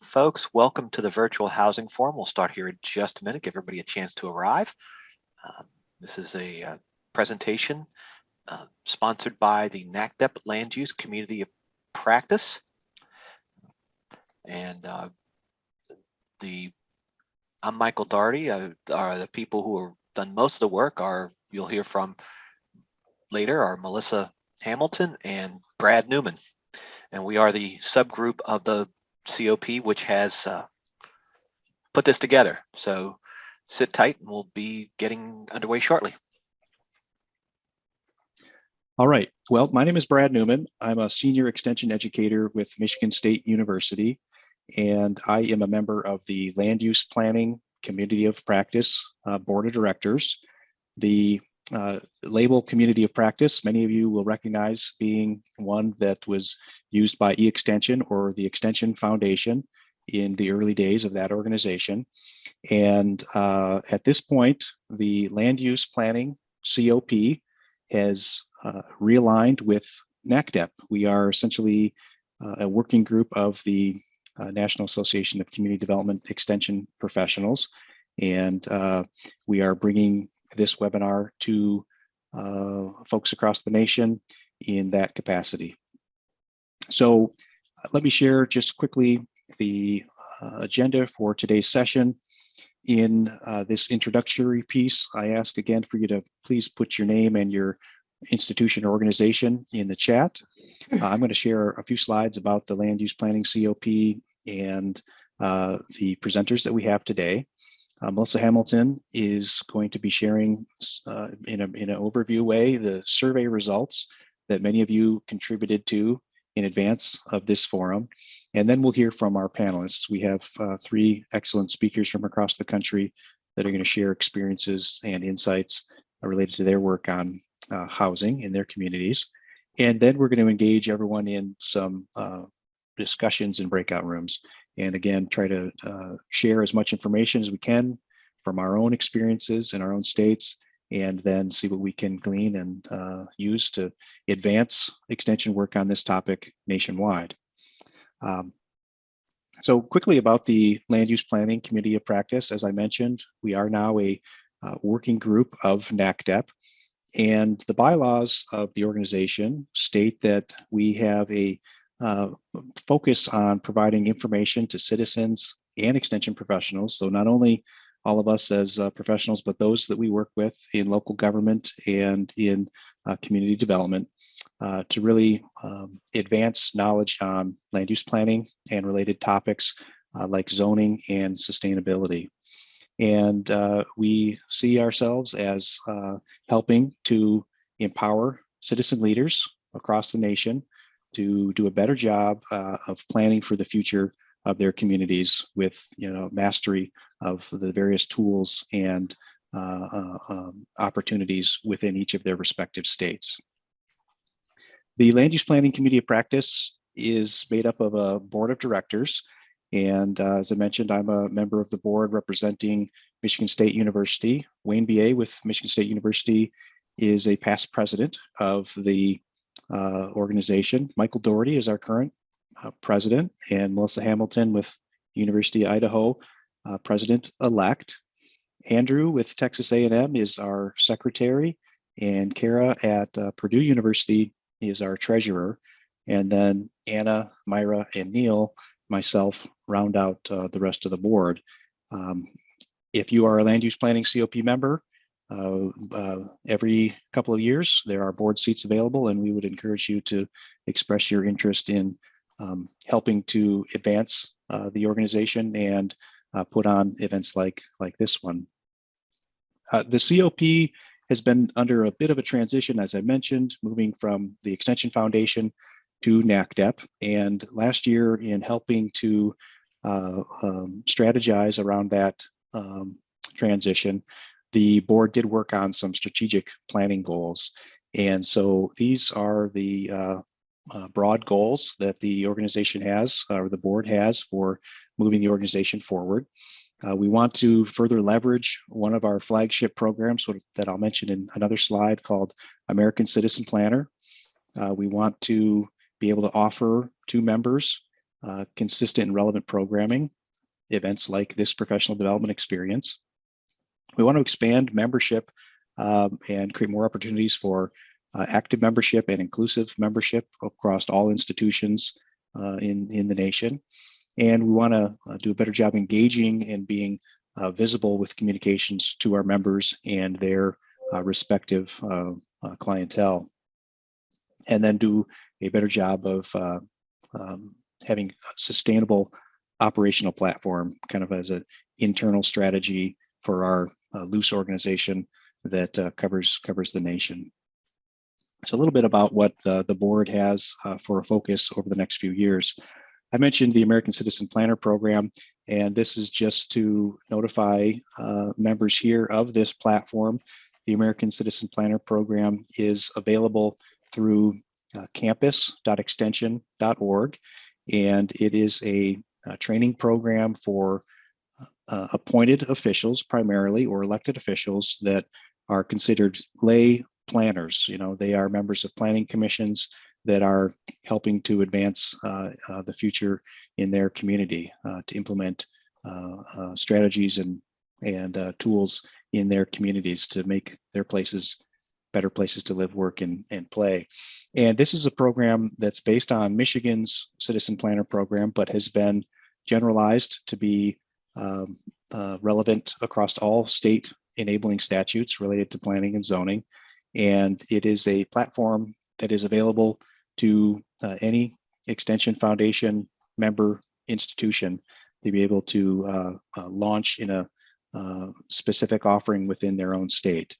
folks. Welcome to the Virtual Housing Forum. We'll start here in just a minute, give everybody a chance to arrive. This is a presentation sponsored by the NACDEP Land Use Community of Practice. And I'm Michael Daugherty. The people who have done most of the work you'll hear from later are Melissa Hamilton and Brad Newman. And we are the subgroup of the COP, which has put this together. So sit tight and we'll be getting underway shortly. All right. Well, my name is Brad Newman. I'm a senior extension educator with Michigan State University, and I am a member of the Land Use Planning Community of Practice Board of Directors. The label Community of Practice, many of you will recognize being one that was used by E-Extension or the Extension Foundation in the early days of that organization. And at this point, the Land Use Planning COP has realigned with NACDEP. We are essentially a working group of the National Association of Community Development Extension Professionals. And we are bringing this webinar to folks across the nation in that capacity. So let me share just quickly the agenda for today's session. In this introductory piece, I ask again for you to please put your name and your institution or organization in the chat. I'm going to share a few slides about the Land Use Planning COP and the presenters that we have today. Melissa Hamilton is going to be sharing in an overview way the survey results that many of you contributed to in advance of this forum. And then we'll hear from our panelists. We have three excellent speakers from across the country that are going to share experiences and insights related to their work on housing in their communities. And then we're going to engage everyone in some discussions in breakout rooms. And again, try to share as much information as we can from our own experiences in our own states, and then see what we can glean and use to advance extension work on this topic nationwide. So quickly about the Land Use Planning Community of Practice, as I mentioned, we are now a working group of NACDEP, and the bylaws of the organization state that we have a focus on providing information to citizens and extension professionals. So not only all of us as professionals, but those that we work with in local government and in community development to really advance knowledge on land use planning and related topics like zoning and sustainability. And we see ourselves as helping to empower citizen leaders across the nation to do a better job of planning for the future of their communities with mastery of the various tools and opportunities within each of their respective states. The Land Use Planning Community of Practice is made up of a board of directors. And as I mentioned, I'm a member of the board representing Michigan State University. Wayne B.A. with Michigan State University is a past president of the organization. Michael Daugherty is our current president, and Melissa Hamilton with University of Idaho, president-elect. Andrew with Texas A&M is our secretary, and Kara at Purdue University is our treasurer. And then Anna, Myra, and Neil, myself, round out the rest of the board. If you are a land use planning COP member, every couple of years, there are board seats available, and we would encourage you to express your interest in helping to advance the organization and put on events like this one. The COP has been under a bit of a transition, as I mentioned, moving from the Extension Foundation to NACDEP. And last year, in helping to strategize around that transition, the board did work on some strategic planning goals. And so these are the broad goals that the organization has, or the board has, for moving the organization forward. We want to further leverage one of our flagship programs that I'll mention in another slide, called American Citizen Planner. We want to be able to offer to members consistent and relevant programming, events like this professional development experience. We want to expand membership and create more opportunities for active membership and inclusive membership across all institutions in the nation. And we want to do a better job engaging and being visible with communications to our members and their respective clientele. And then do a better job of having a sustainable operational platform, kind of as an internal strategy for our loose organization that covers the nation. So a little bit about what the board has for a focus over the next few years. I mentioned the American Citizen Planner Program, and this is just to notify members here of this platform. The American Citizen Planner Program is available through campus.extension.org, and it is a training program for appointed officials primarily, or elected officials that are considered lay planners. You know, they are members of planning commissions that are helping to advance the future in their community, to implement strategies and tools in their communities to make their places better places to live, work, and play. And this is a program that's based on Michigan's Citizen Planner Program, but has been generalized to be relevant across all state enabling statutes related to planning and zoning. And it is a platform that is available to any Extension Foundation member institution to be able to launch in a specific offering within their own state.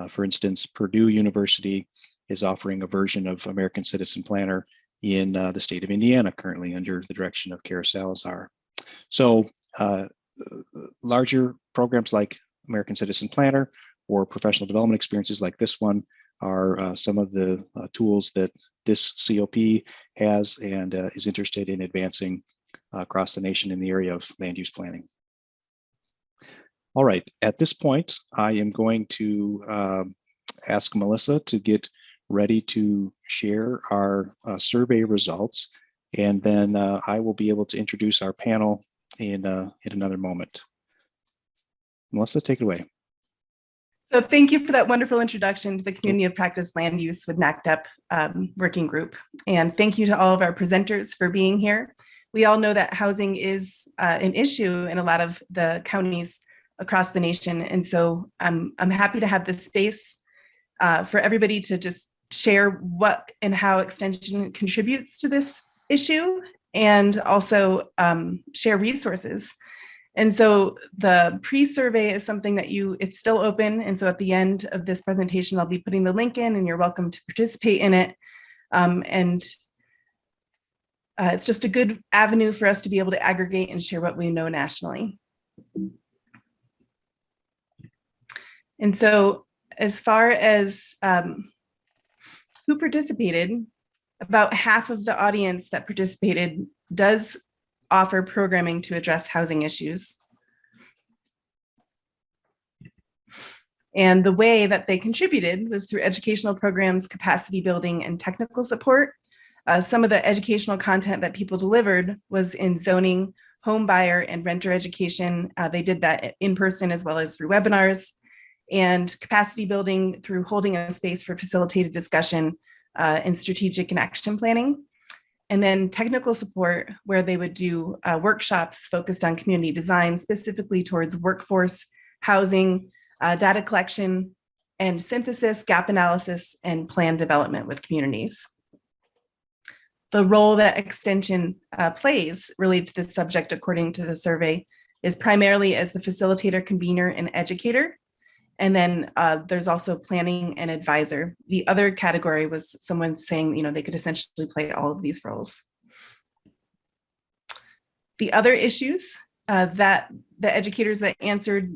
For instance, Purdue University is offering a version of American Citizen Planner in the state of Indiana currently under the direction of Kara Salazar. So larger programs like American Citizen Planner or professional development experiences like this one are some of the tools that this COP has and is interested in advancing across the nation in the area of land use planning. All right, at this point, I am going to ask Melissa to get ready to share our survey results, and then I will be able to introduce our panel in another moment. Melissa, take it away. So thank you for that wonderful introduction to the Community of Practice Land Use with NACDEP working group. And thank you to all of our presenters for being here. We all know that housing is an issue in a lot of the counties across the nation. And so I'm happy to have this space for everybody to just share what and how Extension contributes to this issue, and also share resources. And so the pre-survey is something that it's still open. And so at the end of this presentation, I'll be putting the link in and you're welcome to participate in it. It's just a good avenue for us to be able to aggregate and share what we know nationally. And so as far as who participated, about half of the audience that participated does offer programming to address housing issues. And the way that they contributed was through educational programs, capacity building, and technical support. Some of the educational content that people delivered was in zoning, home buyer, and renter education. They did that in person as well as through webinars, and capacity building through holding a space for facilitated discussion and strategic and action planning. And then technical support, where they would do workshops focused on community design, specifically towards workforce, housing, data collection, and synthesis, gap analysis, and plan development with communities. The role that Extension plays related to this subject, according to the survey, is primarily as the facilitator, convener, and educator. And then there's also planning and advisor. The other category was someone saying, they could essentially play all of these roles. The other issues that the educators that answered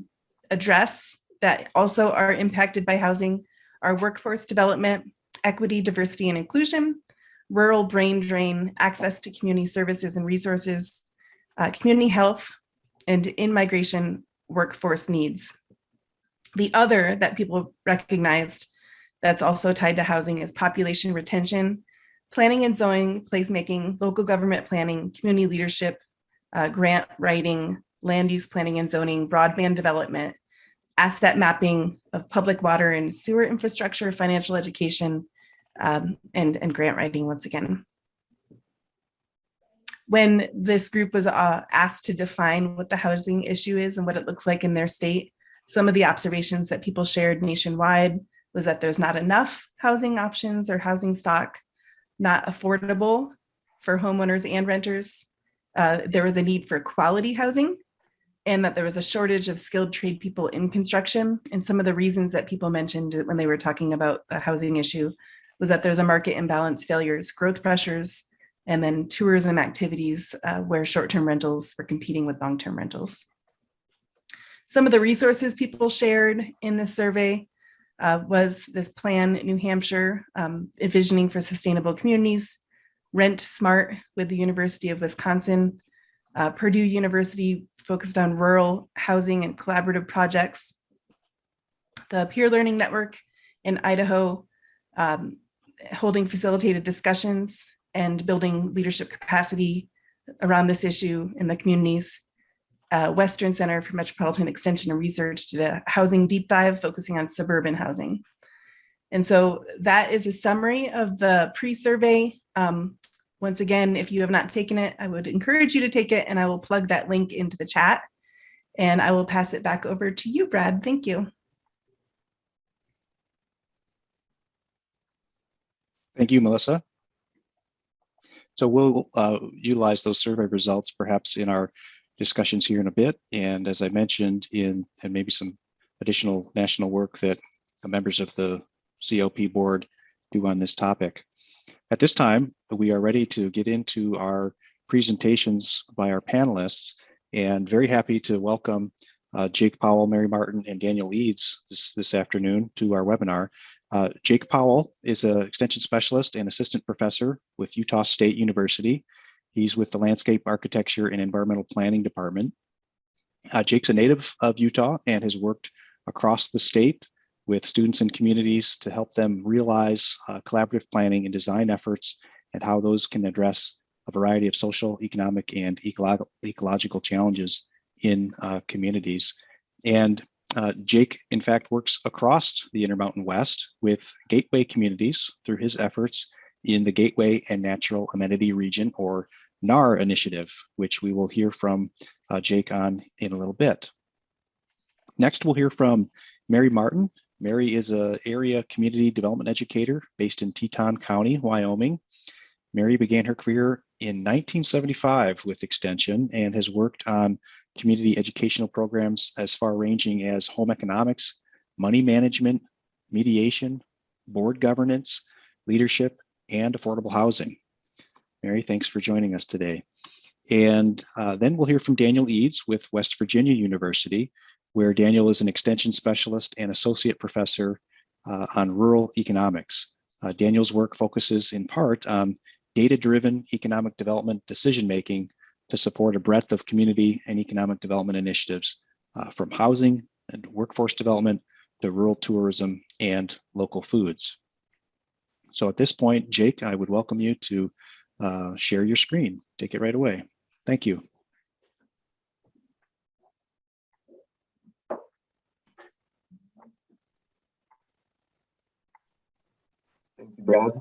address that also are impacted by housing are workforce development, equity, diversity, and inclusion, rural brain drain, access to community services and resources, community health, and in-migration workforce needs. The other that people recognized that's also tied to housing is population retention, planning and zoning, placemaking, local government planning, community leadership, grant writing, land use planning and zoning, broadband development, asset mapping of public water and sewer infrastructure, financial education, and grant writing once again. When this group was asked to define what the housing issue is and what it looks like in their state, some of the observations that people shared nationwide was that there's not enough housing options or housing stock, not affordable for homeowners and renters. There was a need for quality housing, and that there was a shortage of skilled trade people in construction. And some of the reasons that people mentioned when they were talking about the housing issue was that there's a market imbalance, failures, growth pressures, and then tourism activities where short-term rentals were competing with long-term rentals. Some of the resources people shared in this survey was this Plan New Hampshire, Envisioning for Sustainable Communities, Rent Smart with the University of Wisconsin, Purdue University focused on rural housing and collaborative projects, the Peer Learning Network in Idaho, holding facilitated discussions and building leadership capacity around this issue in the communities. Western Center for Metropolitan Extension and Research did a housing deep dive focusing on suburban housing. And so that is a summary of the pre-survey. Once again, if you have not taken it, I would encourage you to take it, and I will plug that link into the chat. And I will pass it back over to you, Brad. Thank you. Thank you, Melissa. So we'll utilize those survey results perhaps in our discussions here in a bit. And as I mentioned, and maybe some additional national work that members of the COP board do on this topic. At this time, we are ready to get into our presentations by our panelists, and very happy to welcome Jake Powell, Mary Martin, and Daniel Leeds this afternoon to our webinar. Jake Powell is an extension specialist and assistant professor with Utah State University. He's with the Landscape Architecture and Environmental Planning Department. Jake's a native of Utah and has worked across the state with students and communities to help them realize collaborative planning and design efforts and how those can address a variety of social, economic, and ecological challenges in communities. And Jake, in fact, works across the Intermountain West with Gateway communities through his efforts in the Gateway and Natural Amenity Region, or NAR Initiative, which we will hear from Jake on in a little bit. Next, we'll hear from Mary Martin. Mary is an area community development educator based in Teton County, Wyoming. Mary began her career in 1975 with Extension and has worked on community educational programs as far-ranging as home economics, money management, mediation, board governance, leadership, and affordable housing. Mary, thanks for joining us today. And then we'll hear from Daniel Eads with West Virginia University, where Daniel is an extension specialist and associate professor on rural economics. Daniel's work focuses in part on data-driven economic development decision-making to support a breadth of community and economic development initiatives, from housing and workforce development to rural tourism and local foods. So at this point, Jake, I would welcome you to share your screen. Take it right away. Thank you. Thank you, Brad.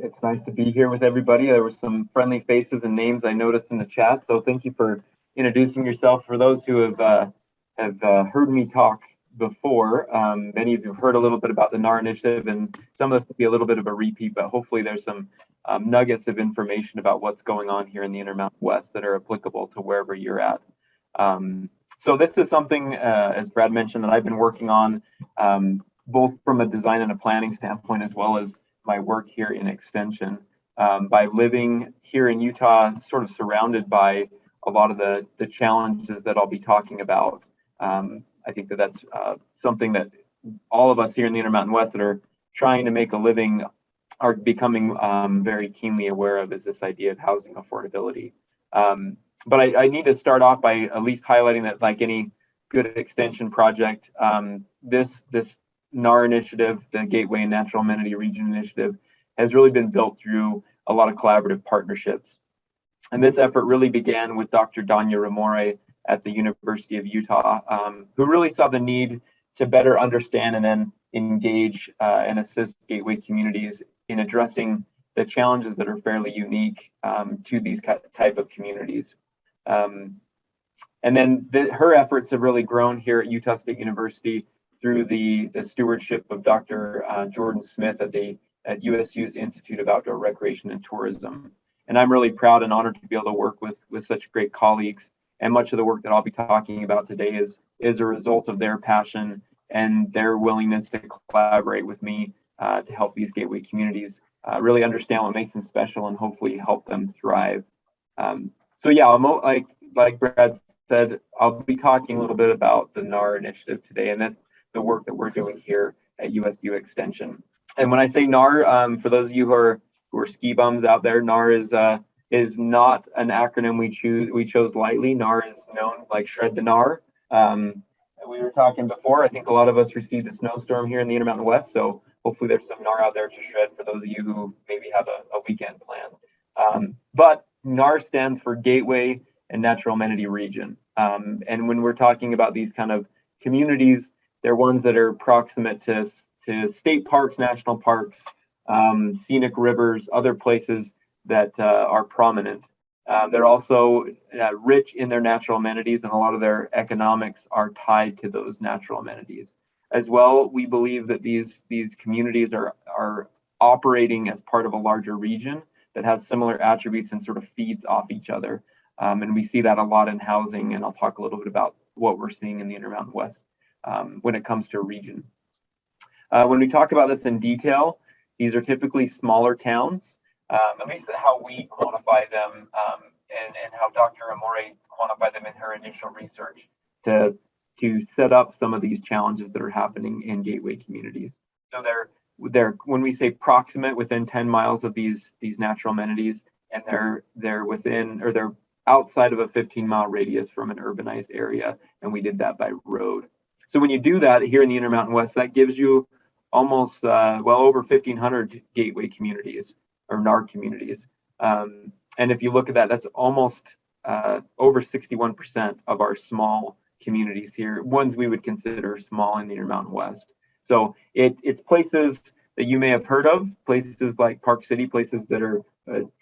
It's nice to be here with everybody. There were some friendly faces and names I noticed in the chat, so thank you for introducing yourself. For those who have heard me talk before, many of you have heard a little bit about the NAR Initiative, and some of this will be a little bit of a repeat, but hopefully there's some nuggets of information about what's going on here in the Intermountain West that are applicable to wherever you're at. So this is something, as Brad mentioned, that I've been working on, both from a design and a planning standpoint, as well as my work here in Extension. By living here in Utah, sort of surrounded by a lot of the challenges that I'll be talking about, I think that that's something that all of us here in the Intermountain West that are trying to make a living are becoming very keenly aware of, is this idea of housing affordability. But I need to start off by at least highlighting that, like any good extension project, this NAR initiative, the Gateway and Natural Amenity Region initiative, has really been built through a lot of collaborative partnerships. And this effort really began with Dr. Danya Ramore at the University of Utah, who really saw the need to better understand and then engage and assist gateway communities in addressing the challenges that are fairly unique to these type of communities. And then her efforts have really grown here at Utah State University through the stewardship of Dr. Jordan Smith at USU's Institute of Outdoor Recreation and Tourism. And I'm really proud and honored to be able to work with such great colleagues. And much of the work that I'll be talking about today is a result of their passion and their willingness to collaborate with me to help these gateway communities really understand what makes them special and hopefully help them thrive. So yeah, like Brad said, I'll be talking a little bit about the NAR Initiative today, and that's the work that we're doing here at USU Extension. And when I say NAR, for those of you who are ski bums out there, NAR is not an acronym we chose lightly. NAR is known like Shred the NAR. We were talking before, I think a lot of us received a snowstorm here in the Intermountain West, so hopefully there's some NAR out there to shred for those of you who maybe have a weekend plan. But NAR stands for Gateway and Natural Amenity Region. And when we're talking about these kind of communities, they're ones that are proximate to state parks, national parks, scenic rivers, other places that are prominent. They're also rich in their natural amenities, and a lot of their economics are tied to those natural amenities. As well, we believe that these communities are operating as part of a larger region that has similar attributes and sort of feeds off each other. And we see that a lot in housing, and I'll talk a little bit about what we're seeing in the Intermountain West when it comes to a region. When we talk about this in detail, these are typically smaller towns, at least how we quantify them and how Dr. Amore quantified them in her initial research to set up some of these challenges that are happening in gateway communities. So they're when we say proximate, within 10 miles of these natural amenities, and they're within, or they're outside of a 15-mile radius from an urbanized area, and we did that by road. So when you do that here in the Intermountain West, that gives you almost well over 1,500 gateway communities or NAR communities. And if you look at that, that's almost over 61% of our small communities here, ones we would consider small in the Intermountain West. So it's places that you may have heard of, places like Park City, places that are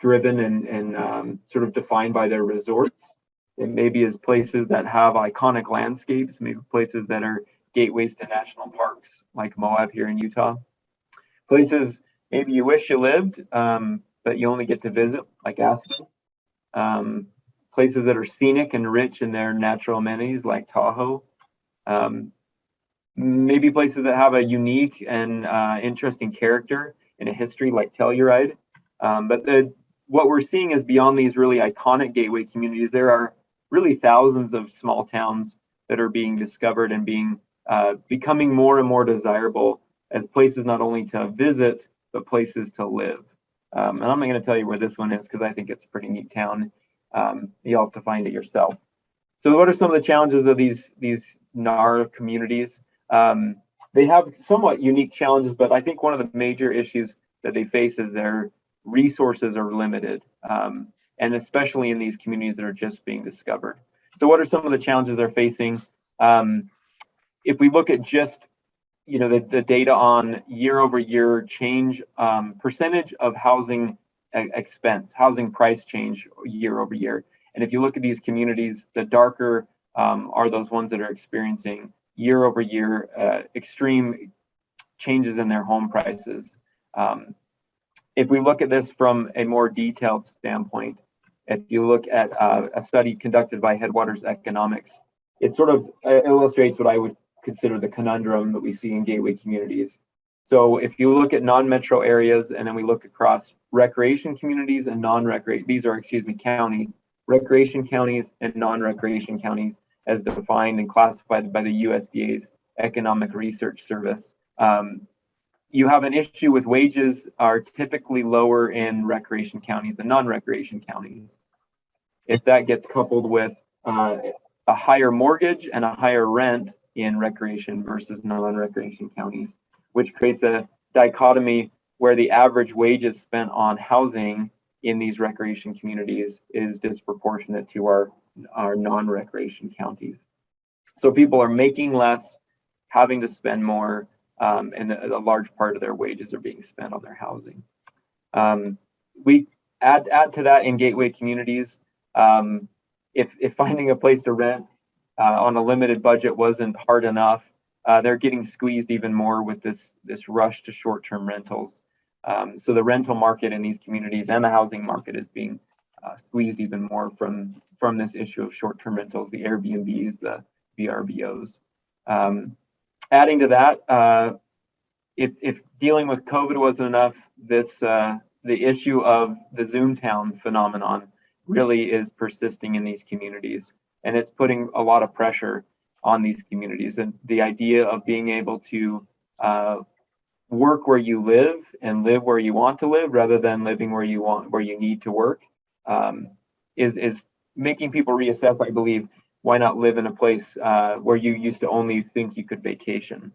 driven and sort of defined by their resorts. It maybe is places that have iconic landscapes, maybe places that are gateways to national parks like Moab here in Utah. Places maybe you wish you lived, but you only get to visit, like Aspen. Places that are scenic and rich in their natural amenities like Tahoe. Maybe places that have a unique and interesting character and a history like Telluride. But what we're seeing is beyond these really iconic gateway communities, there are really thousands of small towns that are being discovered and becoming more and more desirable as places not only to visit, but places to live. And I'm not going to tell you where this one is because I think it's a pretty neat town. You'll have to find it yourself. So what are some of the challenges of these NAR communities? They have somewhat unique challenges, but I think one of the major issues that they face is their resources are limited, and especially in these communities that are just being discovered. So what are some of the challenges they're facing? If we look at just the data on year-over-year change, percentage of housing expense, housing price change year-over-year. And if you look at these communities, the darker are those ones that are experiencing year-over-year extreme changes in their home prices. If we look at this from a more detailed standpoint, if you look at a study conducted by Headwaters Economics, it sort of illustrates what I would consider the conundrum that we see in gateway communities. So if you look at non-metro areas, and then we look across recreation communities and non-recreation, these are, counties, recreation counties and non-recreation counties as defined and classified by the USDA's Economic Research Service. You have an issue with wages are typically lower in recreation counties than non-recreation counties. If that gets coupled with a higher mortgage and a higher rent in recreation versus non-recreation counties, which creates a dichotomy where the average wages spent on housing in these recreation communities is disproportionate to our non-recreation counties. So people are making less, having to spend more, and a large part of their wages are being spent on their housing. We add to that in gateway communities. If finding a place to rent on a limited budget wasn't hard enough, they're getting squeezed even more with this rush to short-term rentals. So the rental market in these communities and the housing market is being squeezed even more from this issue of short-term rentals, the Airbnbs, the VRBOs. Adding to that, if dealing with COVID wasn't enough, the issue of the Zoomtown phenomenon really is persisting in these communities, and it's putting a lot of pressure on these communities. And the idea of being able to work where you live and live where you want to live, rather than living where you need to work, is making people reassess, I believe, why not live in a place where you used to only think you could vacation.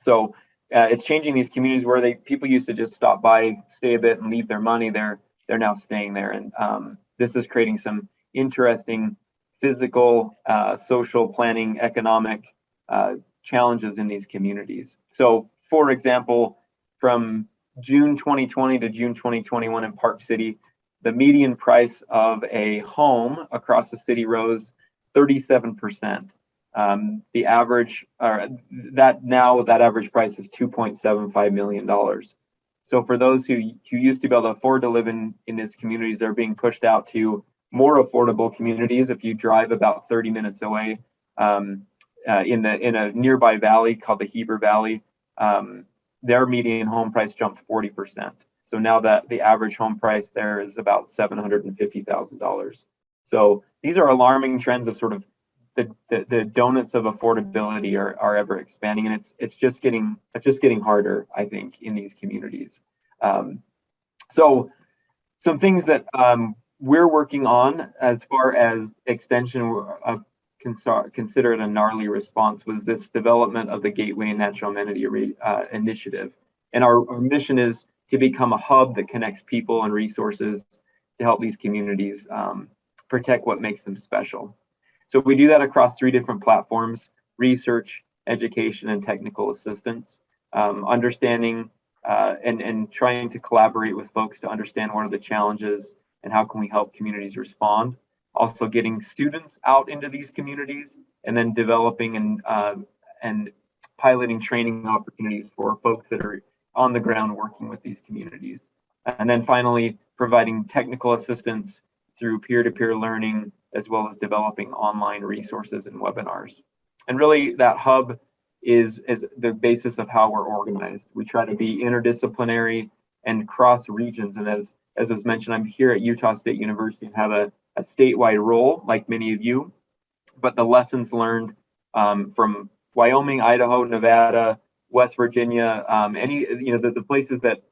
So it's changing these communities where people used to just stop by, stay a bit, and leave their money. They're now staying there, and this is creating some interesting physical, social planning, economic challenges in these communities. So, for example, from June 2020 to June 2021 in Park City, the median price of a home across the city rose 37%. The average, that average price is $2.75 million. So for those who used to be able to afford to live in these communities, they're being pushed out to more affordable communities. If you drive about 30 minutes away, in a nearby valley called the Heber Valley, their median home price jumped 40%. So now that the average home price there is about $750,000. So these are alarming trends of sort of the donuts of affordability are ever expanding, and it's just getting harder, I think, in these communities. So some things that we're working on as far as extension of considered a gnarly response was this development of the Gateway and Natural Amenity Initiative. And our mission is to become a hub that connects people and resources to help these communities protect what makes them special. So we do that across 3 different platforms: research, education, and technical assistance. Understanding and trying to collaborate with folks to understand what are the challenges and how can we help communities respond. Also getting students out into these communities, and then developing and piloting training opportunities for folks that are on the ground working with these communities. And then finally, providing technical assistance through peer-to-peer learning, as well as developing online resources and webinars. And really that hub is the basis of how we're organized. We try to be interdisciplinary and cross regions. And as was mentioned, I'm here at Utah State University and have a statewide role, like many of you, but the lessons learned from Wyoming, Idaho, Nevada, West Virginia, the places that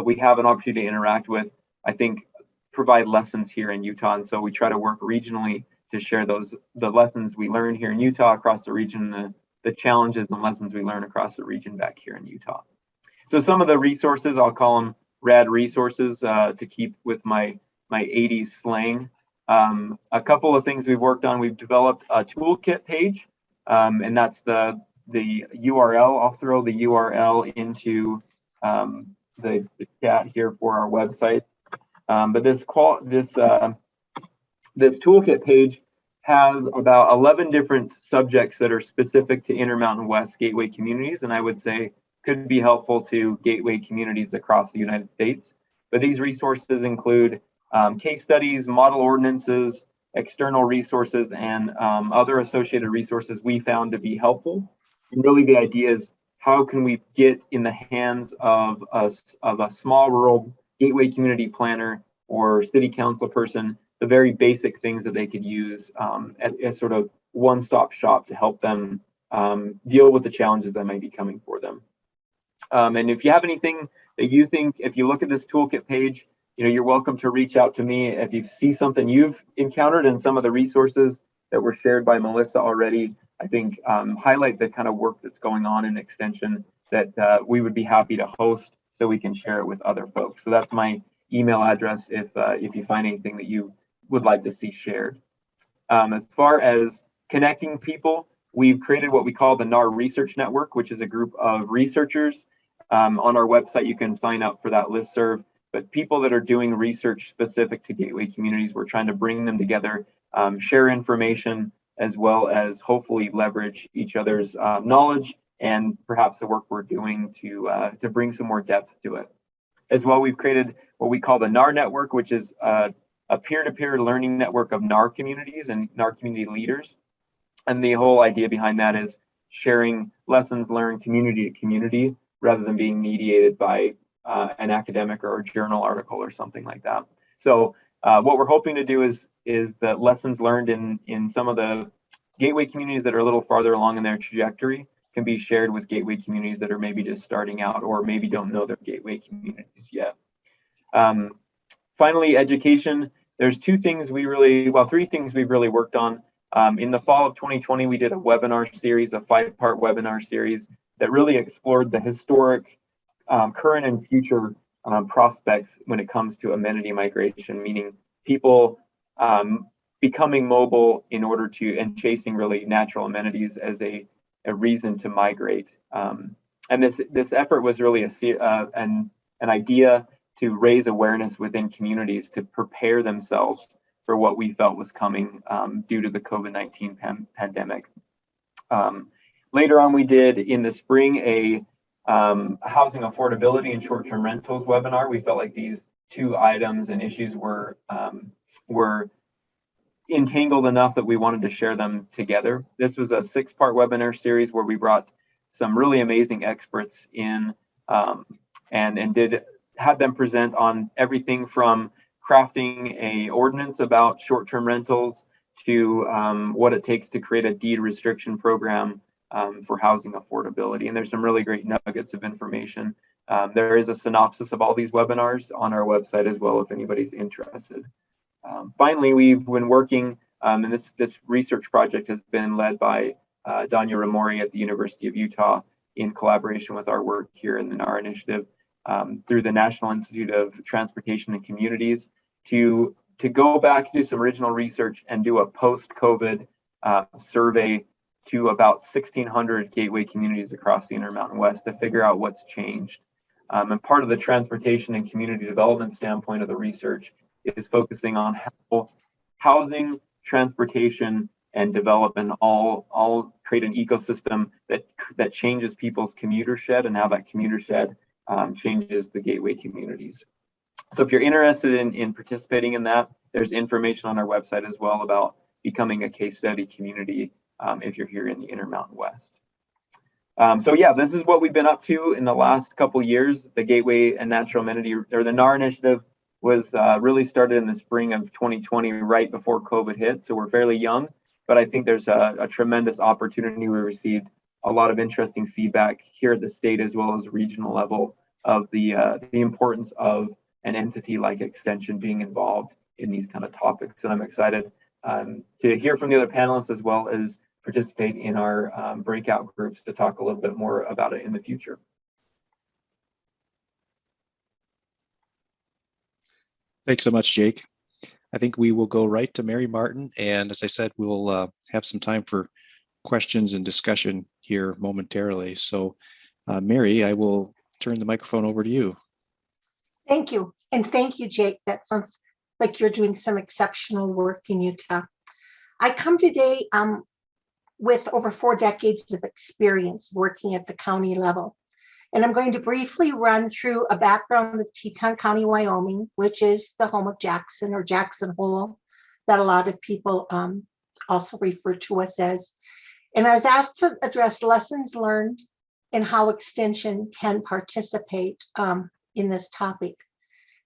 we have an opportunity to interact with, I think provide lessons here in Utah. And so we try to work regionally to share the lessons we learn here in Utah across the region, the challenges and lessons we learn across the region back here in Utah. So some of the resources, I'll call them rad resources to keep with my 80s slang. A couple of things we've worked on: we've developed a toolkit page, and that's the URL. I'll throw the URL into the chat here for our website. But this toolkit page has about 11 different subjects that are specific to Intermountain West Gateway communities, and I would say could be helpful to gateway communities across the United States. But these resources include case studies, model ordinances, external resources, and other associated resources we found to be helpful. And really the idea is, how can we get in the hands of a small rural gateway community planner or city council person the very basic things that they could use as sort of one-stop shop to help them deal with the challenges that might be coming for them. And if you have anything that you think, if you look at this toolkit page, you're welcome to reach out to me. If you see something you've encountered in some of the resources that were shared by Melissa already, I think highlight the kind of work that's going on in extension that we would be happy to host so we can share it with other folks. So that's my email address if you find anything that you would like to see shared. As far as connecting people, we've created what we call the NAR Research Network, which is a group of researchers. On our website, you can sign up for that listserv. But people that are doing research specific to gateway communities, we're trying to bring them together, share information, as well as hopefully leverage each other's knowledge and perhaps the work we're doing to bring some more depth to it. As well, we've created what we call the NAR Network, which is a peer-to-peer learning network of NAR communities and NAR community leaders. And the whole idea behind that is sharing lessons learned community to community rather than being mediated by an academic or a journal article or something like that. So what we're hoping to do is that lessons learned in some of the gateway communities that are a little farther along in their trajectory can be shared with gateway communities that are maybe just starting out or maybe don't know their gateway communities yet. Finally, education. There's three things we've really worked on. In the fall of 2020, we did a webinar series, a 5-part webinar series that really explored the historic, current and future prospects when it comes to amenity migration, meaning people becoming mobile in order to, and chasing really natural amenities as a reason to migrate. And this effort was really an idea to raise awareness within communities to prepare themselves for what we felt was coming due to the COVID-19 pandemic. Later on, we did in the spring a housing affordability and short-term rentals webinar. We felt like these two items and issues were entangled enough that we wanted to share them together. This was a 6-part webinar series where we brought some really amazing experts in and had them present on everything from crafting a ordinance about short-term rentals to what it takes to create a deed restriction program for housing affordability. And there's some really great nuggets of information. There is a synopsis of all these webinars on our website as well, if anybody's interested. Finally, we've been working, and this research project has been led by Danya Ramori at the University of Utah in collaboration with our work here in the NAR Initiative through the National Institute of Transportation and Communities to go back, do some original research and do a post-COVID survey to about 1,600 gateway communities across the Intermountain West to figure out what's changed. And part of the transportation and community development standpoint of the research is focusing on how housing, transportation, and development all create an ecosystem that changes people's commuter shed and how that commuter shed changes the gateway communities. So if you're interested in participating in that, there's information on our website as well about becoming a case study community if you're here in the Intermountain West. So yeah, this is what we've been up to in the last couple of years. The Gateway and Natural Amenity, or the NAR Initiative, was really started in the spring of 2020, right before COVID hit. So we're fairly young, but I think there's a tremendous opportunity. We received a lot of interesting feedback here at the state as well as regional level of the importance of an entity like Extension being involved in these kind of topics. And I'm excited to hear from the other panelists as well as participate in our breakout groups to talk a little bit more about it in the future. Thanks so much, Jake. I think we will go right to Mary Martin. And as I said, we'll have some time for questions and discussion here momentarily. So Mary, I will turn the microphone over to you. Thank you. And thank you, Jake. That sounds like you're doing some exceptional work in Utah. I come today with over 4 decades of experience working at the county level. And I'm going to briefly run through a background of Teton County, Wyoming, which is the home of Jackson or Jackson Hole that a lot of people also refer to us as. And I was asked to address lessons learned and how Extension can participate in this topic.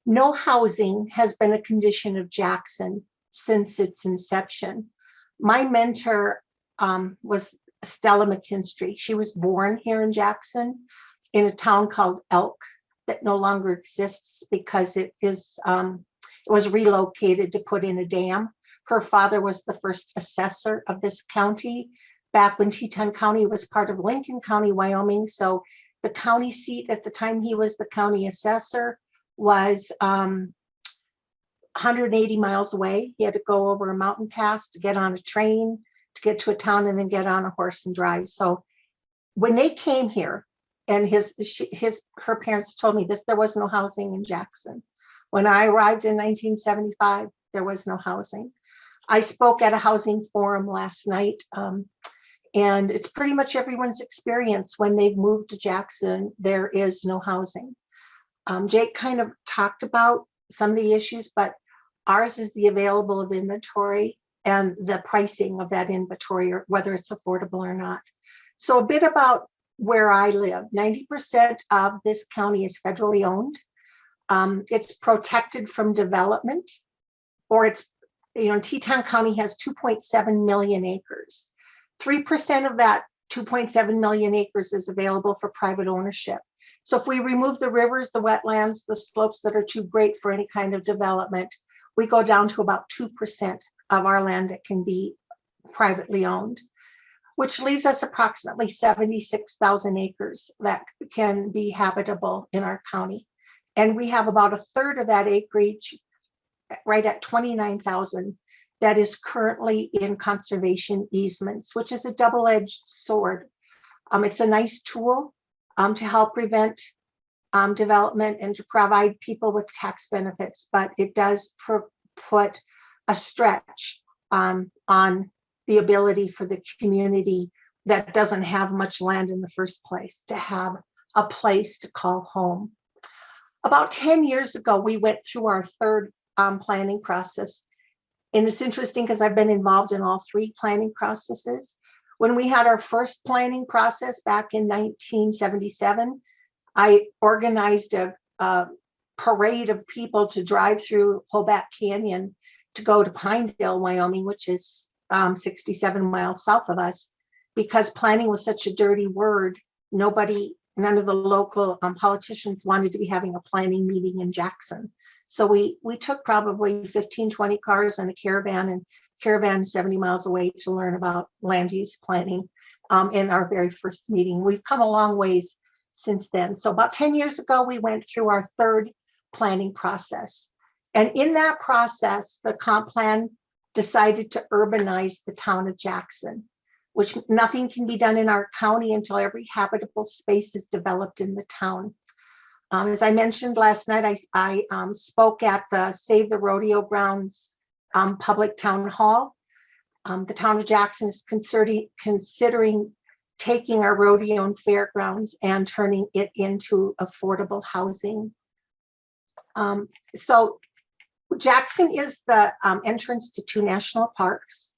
No housing has been a condition of Jackson since its inception. My mentor was Stella McKinstry. She was born here in Jackson in a town called Elk that no longer exists because it was relocated to put in a dam. Her father was the first assessor of this county back when Teton County was part of Lincoln County, Wyoming. So The county seat at the time he was the county assessor was 180 miles away. He had to go over a mountain pass to get on a train to get to a town and then get on a horse and drive. So when they came here, and her parents told me this, there was no housing in Jackson. When I arrived in 1975, there was no housing. I spoke at a housing forum last night, and it's pretty much everyone's experience when they've moved to Jackson, there is no housing. Jake kind of talked about some of the issues, but ours is the available of inventory and the pricing of that inventory, or whether it's affordable or not. So a bit about where I live. 90% of this county is federally owned. It's protected from development, or it's, Teton County has 2.7 million acres. 3% of that 2.7 million acres is available for private ownership. So if we remove the rivers, the wetlands, the slopes that are too great for any kind of development, we go down to about 2% of our land that can be privately owned, which leaves us approximately 76,000 acres that can be habitable in our county. And we have about a third of that acreage, right at 29,000, that is currently in conservation easements, which is a double-edged sword. It's a nice tool to help prevent development and to provide people with tax benefits, but it does put a stretch on the ability for the community that doesn't have much land in the first place to have a place to call home. About 10 years ago, we went through our third planning process. And it's interesting because I've been involved in all three planning processes. When we had our first planning process back in 1977, I organized a parade of people to drive through Hoback Canyon to go to Pinedale, Wyoming, which is 67 miles south of us. Because planning was such a dirty word, none of the local politicians wanted to be having a planning meeting in Jackson. So we took probably 15, 20 cars and a caravan 70 miles away to learn about land use planning in our very first meeting. We've come a long ways since then. So about 10 years ago, we went through our third planning process. And in that process, the comp plan decided to urbanize the town of Jackson, which nothing can be done in our county until every habitable space is developed in the town. As I mentioned last night, I spoke at the Save the Rodeo Grounds public town hall. The town of Jackson is considering taking our rodeo and fairgrounds and turning it into affordable housing. So Jackson is the entrance to 2 national parks.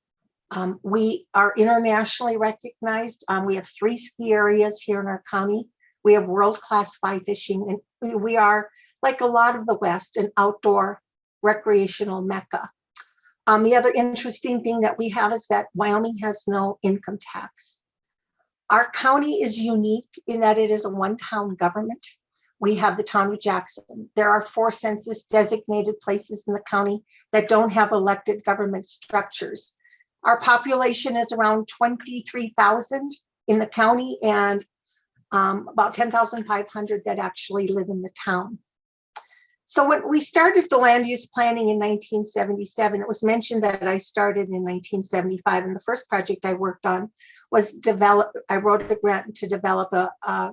We are internationally recognized. We have 3 ski areas here in our county. We have world-class fly fishing, and we are, like a lot of the West, an outdoor recreational mecca. The other interesting thing that we have is that Wyoming has no income tax. Our county is unique in that it is a one-town government. We have the town of Jackson. There are 4 census designated places in the county that don't have elected government structures. Our population is around 23,000 in the county, and about 10,500 that actually live in the town. So when we started the land use planning in 1977, it was mentioned that I started in 1975, and the first project I worked on was I wrote a grant to develop a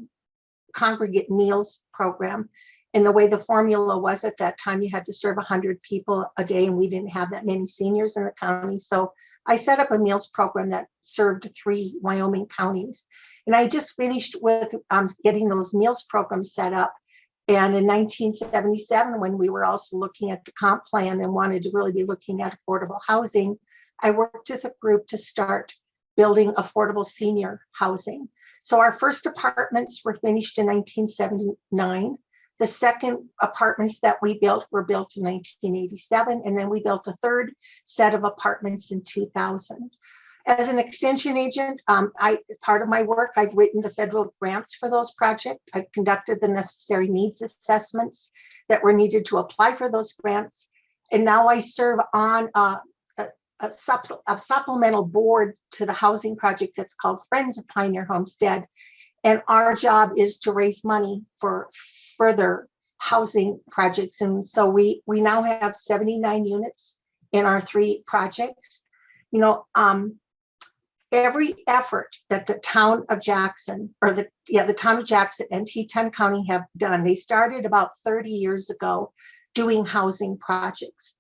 congregate meals program. And the way the formula was at that time, you had to serve 100 people a day, and we didn't have that many seniors in the county. So I set up a meals program that served 3 Wyoming counties. And I just finished with getting those meals programs set up. And in 1977, when we were also looking at the comp plan and wanted to really be looking at affordable housing, I worked with a group to start building affordable senior housing. So our first apartments were finished in 1979. The second apartments that we built were built in 1987. And then we built a third set of apartments in 2000. As an extension agent, as part of my work, I've written the federal grants for those projects. I've conducted the necessary needs assessments that were needed to apply for those grants. And now I serve on a supplemental board to the housing project that's called Friends of Pioneer Homestead. And our job is to raise money for further housing projects. And so we now have 79 units in our 3 projects. You know, every effort that the town of Jackson, or the town of Jackson and Teton County have done, they started about 30 years ago doing housing projects.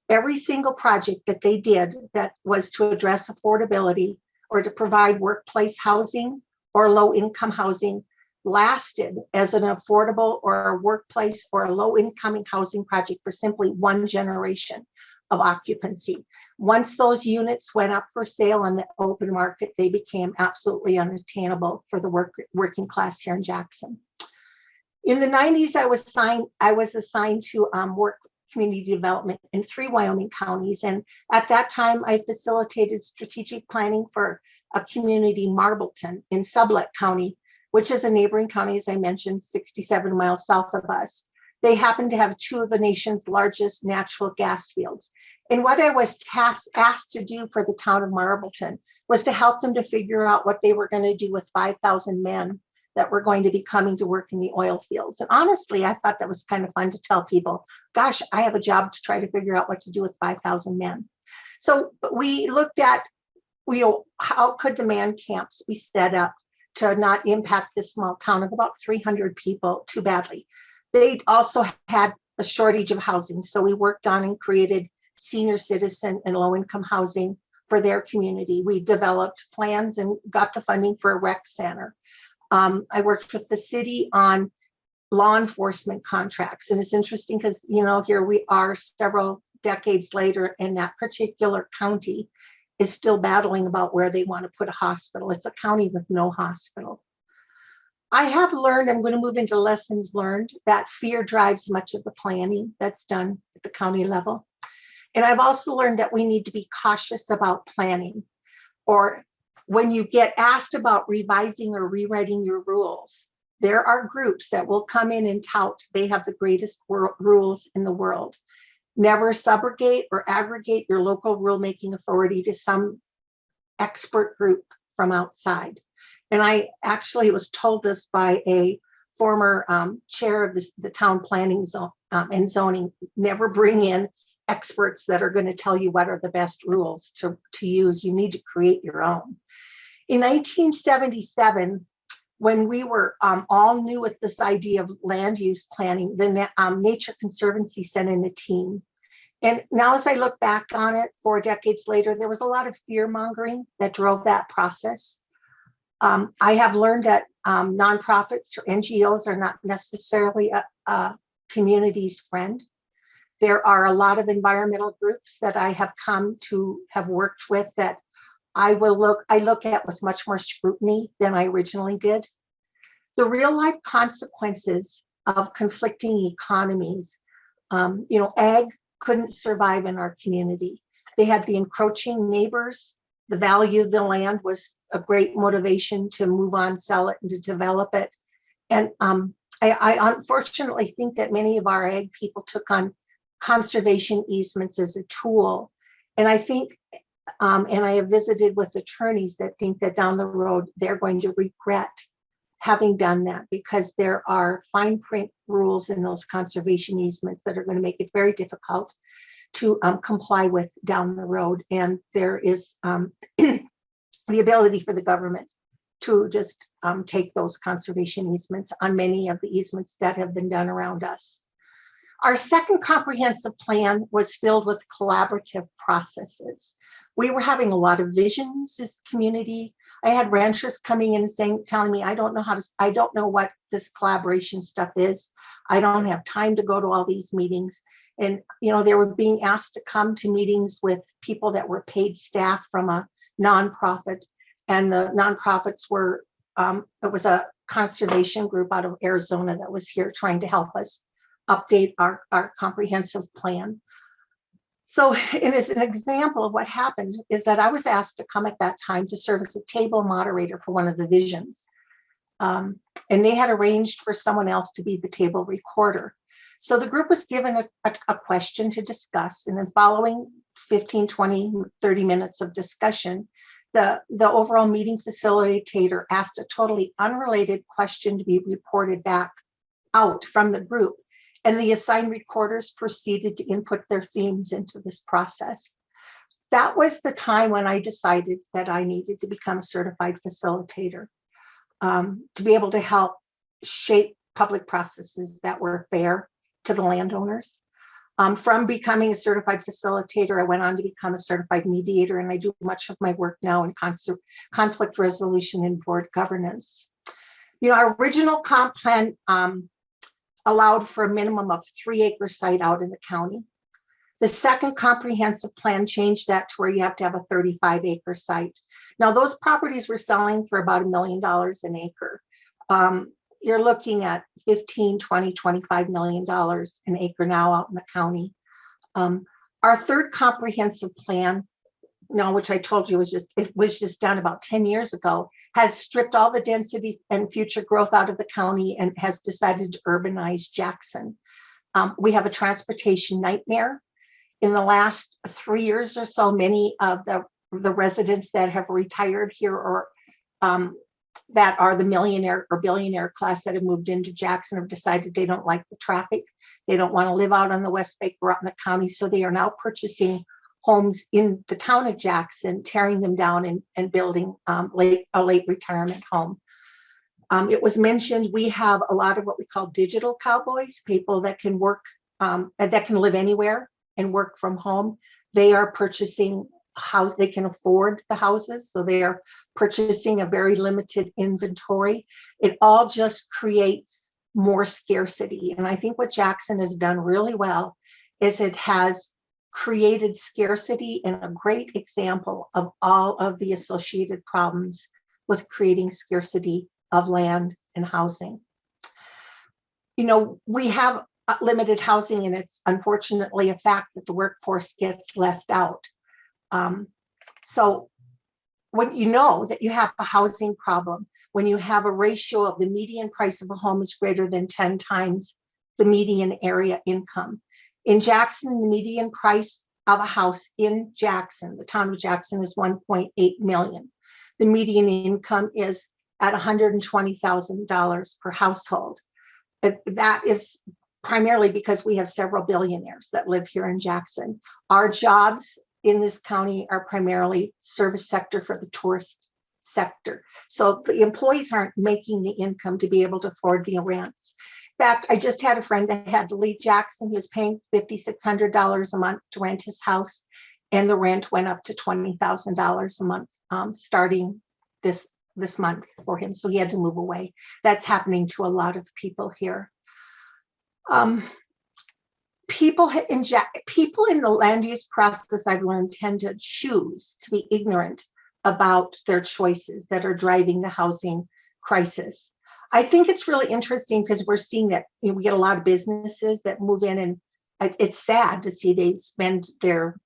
Every single project that they did that was to address affordability or to provide workplace housing or low income housing lasted as an affordable or a workplace or a low income housing project for simply 1 generation of occupancy. Once those units went up for sale on the open market, they became absolutely unattainable for the working class here in Jackson. In the 90s, I was assigned to work community development in 3 Wyoming counties. And at that time, I facilitated strategic planning for a community, Marbleton, in Sublette County, which is a neighboring county, as I mentioned, 67 miles south of us. They happen to have 2 of the nation's largest natural gas fields. And what I was asked to do for the town of Marbleton was to help them to figure out what they were going to do with 5,000 men that were going to be coming to work in the oil fields. And honestly, I thought that was kind of fun to tell people, gosh, I have a job to try to figure out what to do with 5,000 men. So we looked at, how could the man camps be set up to not impact this small town of about 300 people too badly. They also had a shortage of housing. So we worked on and created senior citizen and low income housing for their community. We developed plans and got the funding for a rec center. I worked with the city on law enforcement contracts. And it's interesting because, you know, here we are several decades later, and that particular county is still battling about where they want to put a hospital. It's a county with no hospital. I have learned, I'm going to move into lessons learned, that fear drives much of the planning that's done at the county level. And I've also learned that we need to be cautious about planning, or when you get asked about revising or rewriting your rules, there are groups that will come in and tout they have the greatest rules in the world. Never subrogate or aggregate your local rulemaking authority to some expert group from outside. And I actually was told this by a former chair of the town planning and zoning, never bring in experts that are going to tell you what are the best rules to use. You need to create your own. In 1977, when we were all new with this idea of land use planning, the Nature Conservancy sent in a team. And now as I look back on it 4 decades later, there was a lot of fear mongering that drove that process. I have learned that nonprofits or NGOs are not necessarily a community's friend. There are a lot of environmental groups that I have come to have worked with that I look at with much more scrutiny than I originally did. The real life consequences of conflicting economies, ag couldn't survive in our community. They had the encroaching neighbors. The value of the land was a great motivation to move on, sell it, and to develop it. And I unfortunately think that many of our ag people took on conservation easements as a tool. And I think, and I have visited with attorneys that think that down the road, they're going to regret having done that, because there are fine print rules in those conservation easements that are going to make it very difficult to comply with down the road. And there is the ability for the government to just take those conservation easements on many of the easements that have been done around us. Our second comprehensive plan was filled with collaborative processes. We were having a lot of visions as community. I had ranchers coming in and telling me, I don't know what this collaboration stuff is. I don't have time to go to all these meetings. And, they were being asked to come to meetings with people that were paid staff from a nonprofit. And the nonprofits were, it was a conservation group out of Arizona that was here trying to help us update our comprehensive plan. So, and as an example of what happened is that I was asked to come at that time to serve as a table moderator for one of the visions. And they had arranged for someone else to be the table recorder. So the group was given a question to discuss, and then following 15, 20, 30 minutes of discussion, the overall meeting facilitator asked a totally unrelated question to be reported back out from the group, and the assigned recorders proceeded to input their themes into this process. That was the time when I decided that I needed to become a certified facilitator, to be able to help shape public processes that were fair to the landowners. From becoming a certified facilitator, I went on to become a certified mediator, and I do much of my work now in conflict resolution and board governance. Our original comp plan allowed for a minimum of 3-acre site out in the county. The second comprehensive plan changed that to where you have to have a 35-acre site. Now, those properties were selling for about $1 million an acre. You're looking at 15, 20, $25 million an acre now out in the county. Our third comprehensive plan, which I told you was just done about 10 years ago, has stripped all the density and future growth out of the county and has decided to urbanize Jackson. We have a transportation nightmare. In the last 3 years or so, many of the residents that have retired here or that are the millionaire or billionaire class that have moved into Jackson have decided they don't like the traffic. They don't want to live out on the West Bank or out in the county. So they are now purchasing homes in the town of Jackson, tearing them down and building a late retirement home. It was mentioned we have a lot of what we call digital cowboys, people that can work, that can live anywhere and work from home. They are purchasing house, they can afford the houses, so they are purchasing a very limited inventory. It all just creates more scarcity. And I think what Jackson has done really well is it has created scarcity and a great example of all of the associated problems with creating scarcity of land and housing. We have limited housing, and it's unfortunately a fact that the workforce gets left out. So when you know that you have a housing problem, when you have a ratio of the median price of a home is greater than 10 times the median area income. In Jackson, the median price of a house in Jackson, the town of Jackson, is $1.8 million. The median income is at $120,000 per household. That is primarily because we have several billionaires that live here in Jackson. Our jobs in this county are primarily service sector for the tourist sector. So the employees aren't making the income to be able to afford the rents. In fact, I just had a friend that had to leave Jackson. He was paying $5,600 a month to rent his house, and the rent went up to $20,000 a month starting this month for him. So he had to move away. That's happening to a lot of people here. People in the land use process, I've learned, tend to choose to be ignorant about their choices that are driving the housing crisis. I think it's really interesting because we're seeing that we get a lot of businesses that move in, and it's sad to see they spend their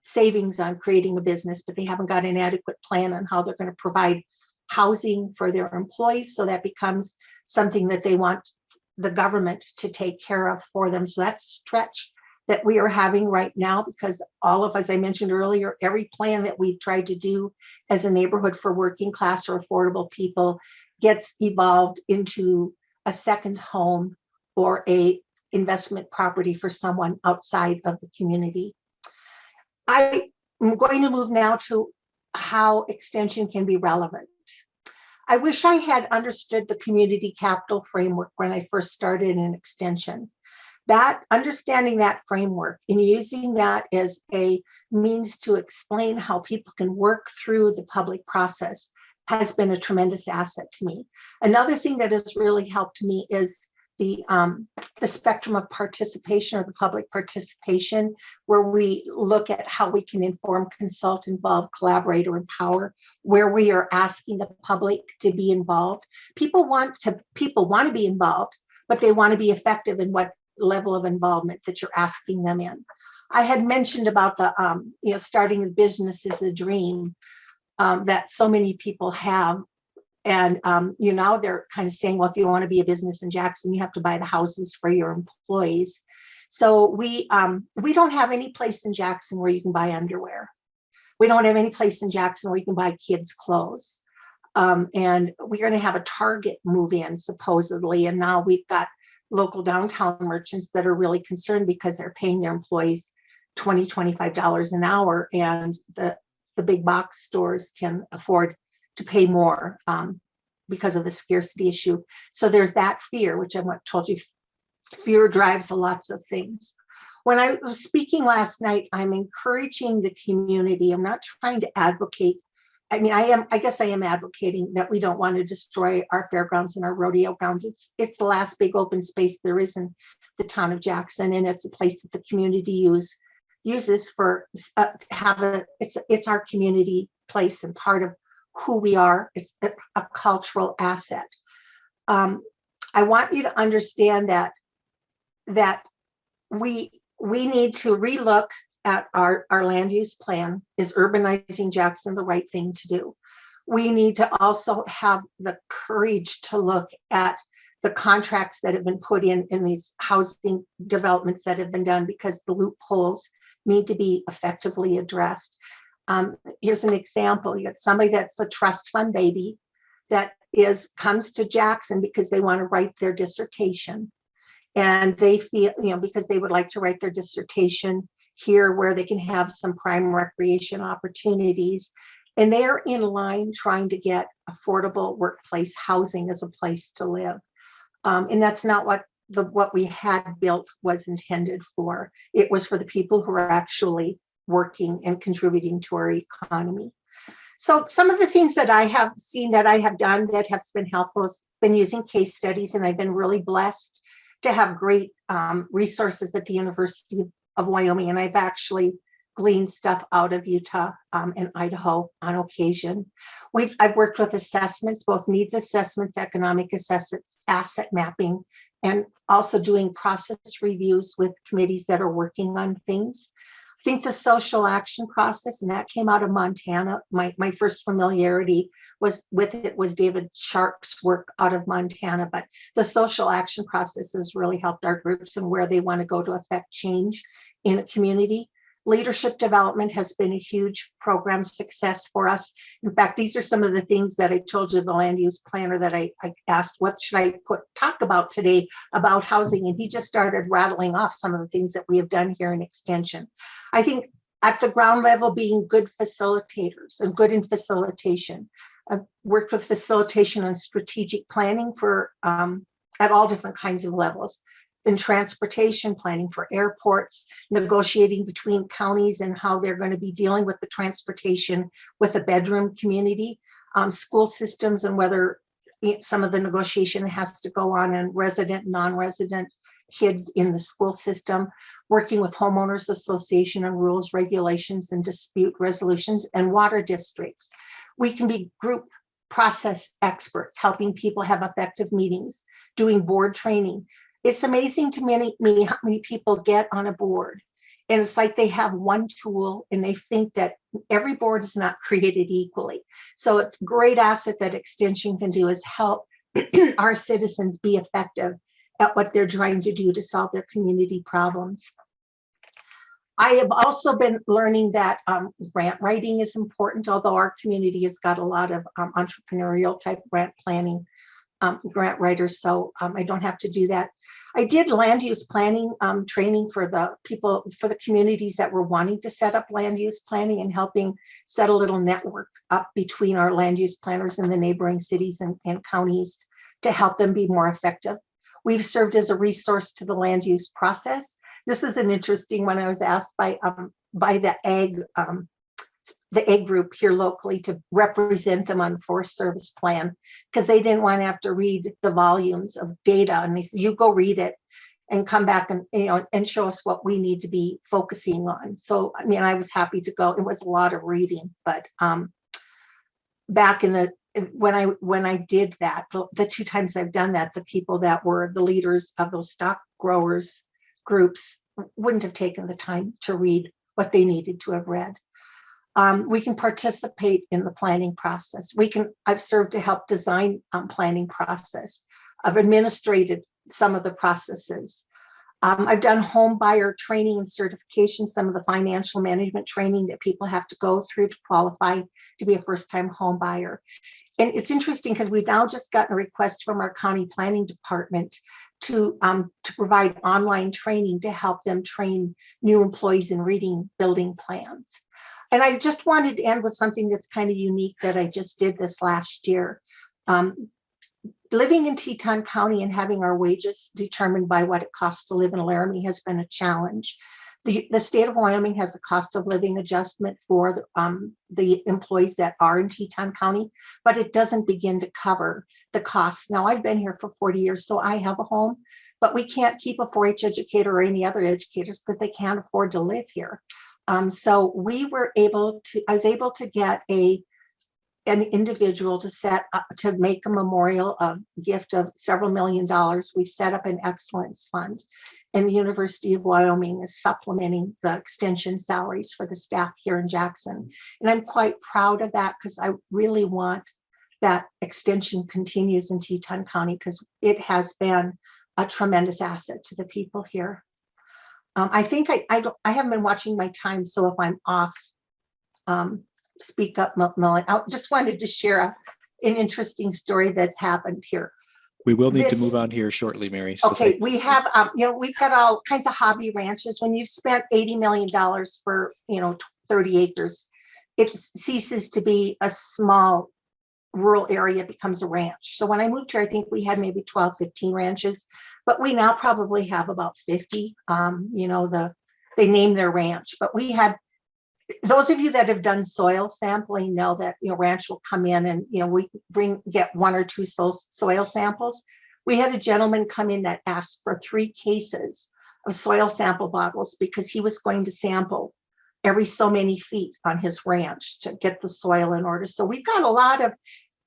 savings on creating a business, but they haven't got an adequate plan on how they're going to provide housing for their employees. So that becomes something that they want the government to take care of for them. So that's a stretch that we are having right now, because all of, as I mentioned earlier, every plan that we've tried to do as a neighborhood for working class or affordable people gets evolved into a second home or a investment property for someone outside of the community. I am going to move now to how extension can be relevant. I wish I had understood the community capital framework when I first started in extension. That understanding that framework and using that as a means to explain how people can work through the public process has been a tremendous asset to me. Another thing that has really helped me is the spectrum of participation, or the public participation, where we look at how we can inform, consult, involve, collaborate, or empower, where we are asking the public to be involved. People want to be involved, but they want to be effective in what level of involvement that you're asking them in. I had mentioned about the starting a business is a dream that so many people have. And now they're kind of saying, well, if you want to be a business in Jackson, you have to buy the houses for your employees. So we don't have any place in Jackson where you can buy underwear. We don't have any place in Jackson where you can buy kids' clothes. And we're going to have a Target move in supposedly. And now we've got local downtown merchants that are really concerned because they're paying their employees $20, $25 an hour. And the big box stores can afford to pay more because of the scarcity issue. So there's that fear, which I told you, fear drives lots of things. When I was speaking last night, I'm encouraging the community. I'm not trying to advocate. I mean, I guess I am advocating that we don't want to destroy our fairgrounds and our rodeo grounds. It's the last big open space there is in the town of Jackson, and it's a place that the community uses for it's our community place and part of who we are. It's a cultural asset. I want you to understand that we need to relook at our land use plan. Is urbanizing Jackson the right thing to do? We need to also have the courage to look at the contracts that have been put in these housing developments that have been done, because the loopholes need to be effectively addressed. Here's an example. You got somebody that's a trust fund baby that comes to Jackson because they want to write their dissertation. And they feel, because they would like to write their dissertation here where they can have some prime recreation opportunities. And they're in line trying to get affordable workplace housing as a place to live. And that's not what we had built was intended for. It was for the people who are actually working and contributing to our economy. So some of the things that I have seen that I have done that have been helpful has been using case studies, and I've been really blessed to have great resources at the University of Wyoming, and I've actually gleaned stuff out of Utah and Idaho on occasion. I've worked with assessments, both needs assessments, economic assessments, asset mapping, and also doing process reviews with committees that are working on things. I think the social action process, and that came out of Montana. My first familiarity was David Sharp's work out of Montana, but the social action process has really helped our groups and where they want to go to affect change in a community. Leadership development has been a huge program success for us. In fact, these are some of the things that I told you, the land use planner, that I asked, what should I talk about today about housing? And he just started rattling off some of the things that we have done here in Extension. I think at the ground level, being good facilitators and good in facilitation. I've worked with facilitation and strategic planning for at all different kinds of levels. In transportation planning for airports, negotiating between counties and how they're going to be dealing with the transportation with a bedroom community, school systems, and whether some of the negotiation has to go on in resident, non-resident kids in the school system, working with homeowners association on rules, regulations, and dispute resolutions, and water districts. We can be group process experts, helping people have effective meetings, doing board training. It's amazing to me how many people get on a board, and it's like they have one tool and they think that every board is not created equally. So a great asset that Extension can do is help our citizens be effective at what they're trying to do to solve their community problems. I have also been learning that grant writing is important, although our community has got a lot of entrepreneurial type grant planning grant writers, so I don't have to do that. I did land use planning training for the people, for the communities that were wanting to set up land use planning, and helping set a little network up between our land use planners in the neighboring cities and counties to help them be more effective. We've served as a resource to the land use process. This is an interesting one. I was asked by the ag group here locally to represent them on the Forest Service plan, because they didn't want to have to read the volumes of data. And they said, you go read it and come back and show us what we need to be focusing on. So, I mean, I was happy to go. It was a lot of reading, but back in when I did that, the two times I've done that, the people that were the leaders of those stock growers groups wouldn't have taken the time to read what they needed to have read. We can participate in the planning process. I've served to help design planning process. I've administrated some of the processes. I've done home buyer training and certification, some of the financial management training that people have to go through to qualify to be a first-time home buyer. And it's interesting because we've now just gotten a request from our county planning department to provide online training to help them train new employees in reading building plans. And I just wanted to end with something that's kind of unique that I just did this last year. Living in Teton County and having our wages determined by what it costs to live in Laramie has been a challenge. The state of Wyoming has a cost of living adjustment for the employees that are in Teton County, but it doesn't begin to cover the costs. Now, I've been here for 40 years, so I have a home, but we can't keep a 4-H educator or any other educators because they can't afford to live here. So I was able to get an individual to set up to make a memorial gift of several $millions. We've set up an excellence fund, and the University of Wyoming is supplementing the extension salaries for the staff here in Jackson. And I'm quite proud of that because I really want that extension continues in Teton County because it has been a tremendous asset to the people here. I think I haven't been watching my time, so if I'm off, speak up, Melanie. I just wanted to share an interesting story that's happened here. We will need to move on here shortly, Mary. So okay, we have, we've got all kinds of hobby ranches. When you've spent $80 million for, 30 acres, it ceases to be a small rural area, becomes a ranch. So when I moved here, I think we had maybe 12, 15 ranches, but we now probably have about 50. They name their ranch, but we had, those of you that have done soil sampling know that ranch will come in and we get 1 or 2 soil samples. We had a gentleman come in that asked for 3 cases of soil sample bottles because he was going to sample every so many feet on his ranch to get the soil in order. So we've got a lot of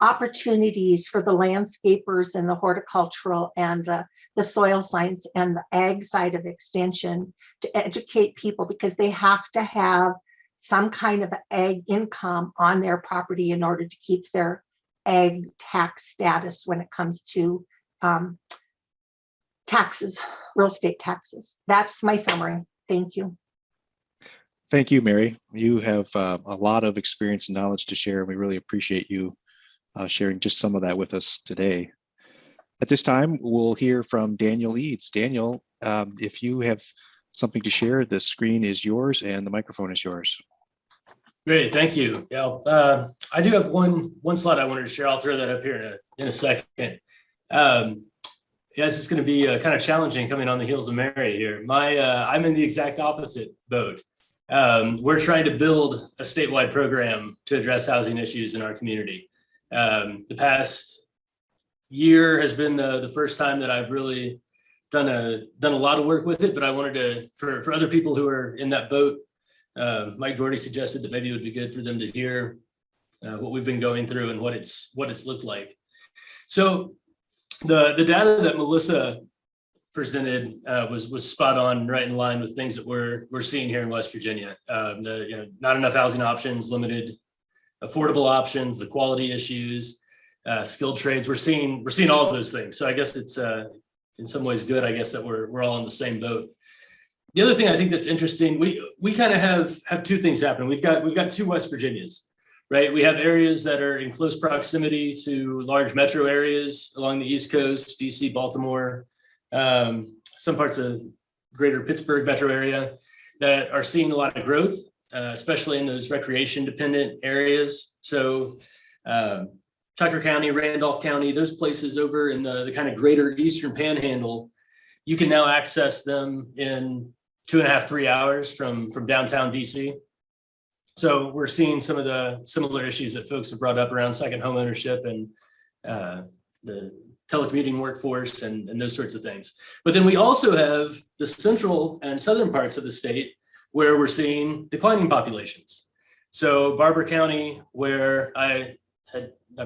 opportunities for the landscapers and the horticultural and the soil science and the ag side of extension to educate people because they have to have some kind of ag income on their property in order to keep their ag tax status when it comes to taxes, real estate taxes. That's my summary. Thank you. thank you, Mary. You have a lot of experience and knowledge to share. We really appreciate you sharing just some of that with us today. At this time, we'll hear from Daniel Leeds. Daniel, if you have something to share, the screen is yours and the microphone is yours. Great, thank you. Yeah, I do have one slide I wanted to share. I'll throw that up here in a second. Yeah, this is going to be kind of challenging coming on the heels of Mary here. I'm in the exact opposite boat. We're trying to build a statewide program to address housing issues in our community. The past year has been the first time that I've really done a lot of work with it, but I wanted to, for other people who are in that boat, Mike Doherty suggested that maybe it would be good for them to hear what we've been going through and what it's looked like. So the data that Melissa presented was spot on, right in line with things that we're seeing here in West Virginia. Not enough housing options, limited affordable options, the quality issues, skilled trades. We're seeing all of those things. So I guess it's in some ways good, I guess, that we're all in the same boat. The other thing I think that's interesting, we kind of have 2 things happening. We've got 2 West Virginias, right? We have areas that are in close proximity to large metro areas along the East Coast, DC, Baltimore, some parts of greater Pittsburgh metro area that are seeing a lot of growth, especially in those recreation dependent areas. So Tucker County, Randolph County, those places over in the kind of greater Eastern Panhandle, you can now access them in 2.5, 3 hours from downtown DC. So we're seeing some of the similar issues that folks have brought up around second home ownership and the telecommuting workforce and those sorts of things. But then we also have the central and southern parts of the state where we're seeing declining populations. So Barber County, where I've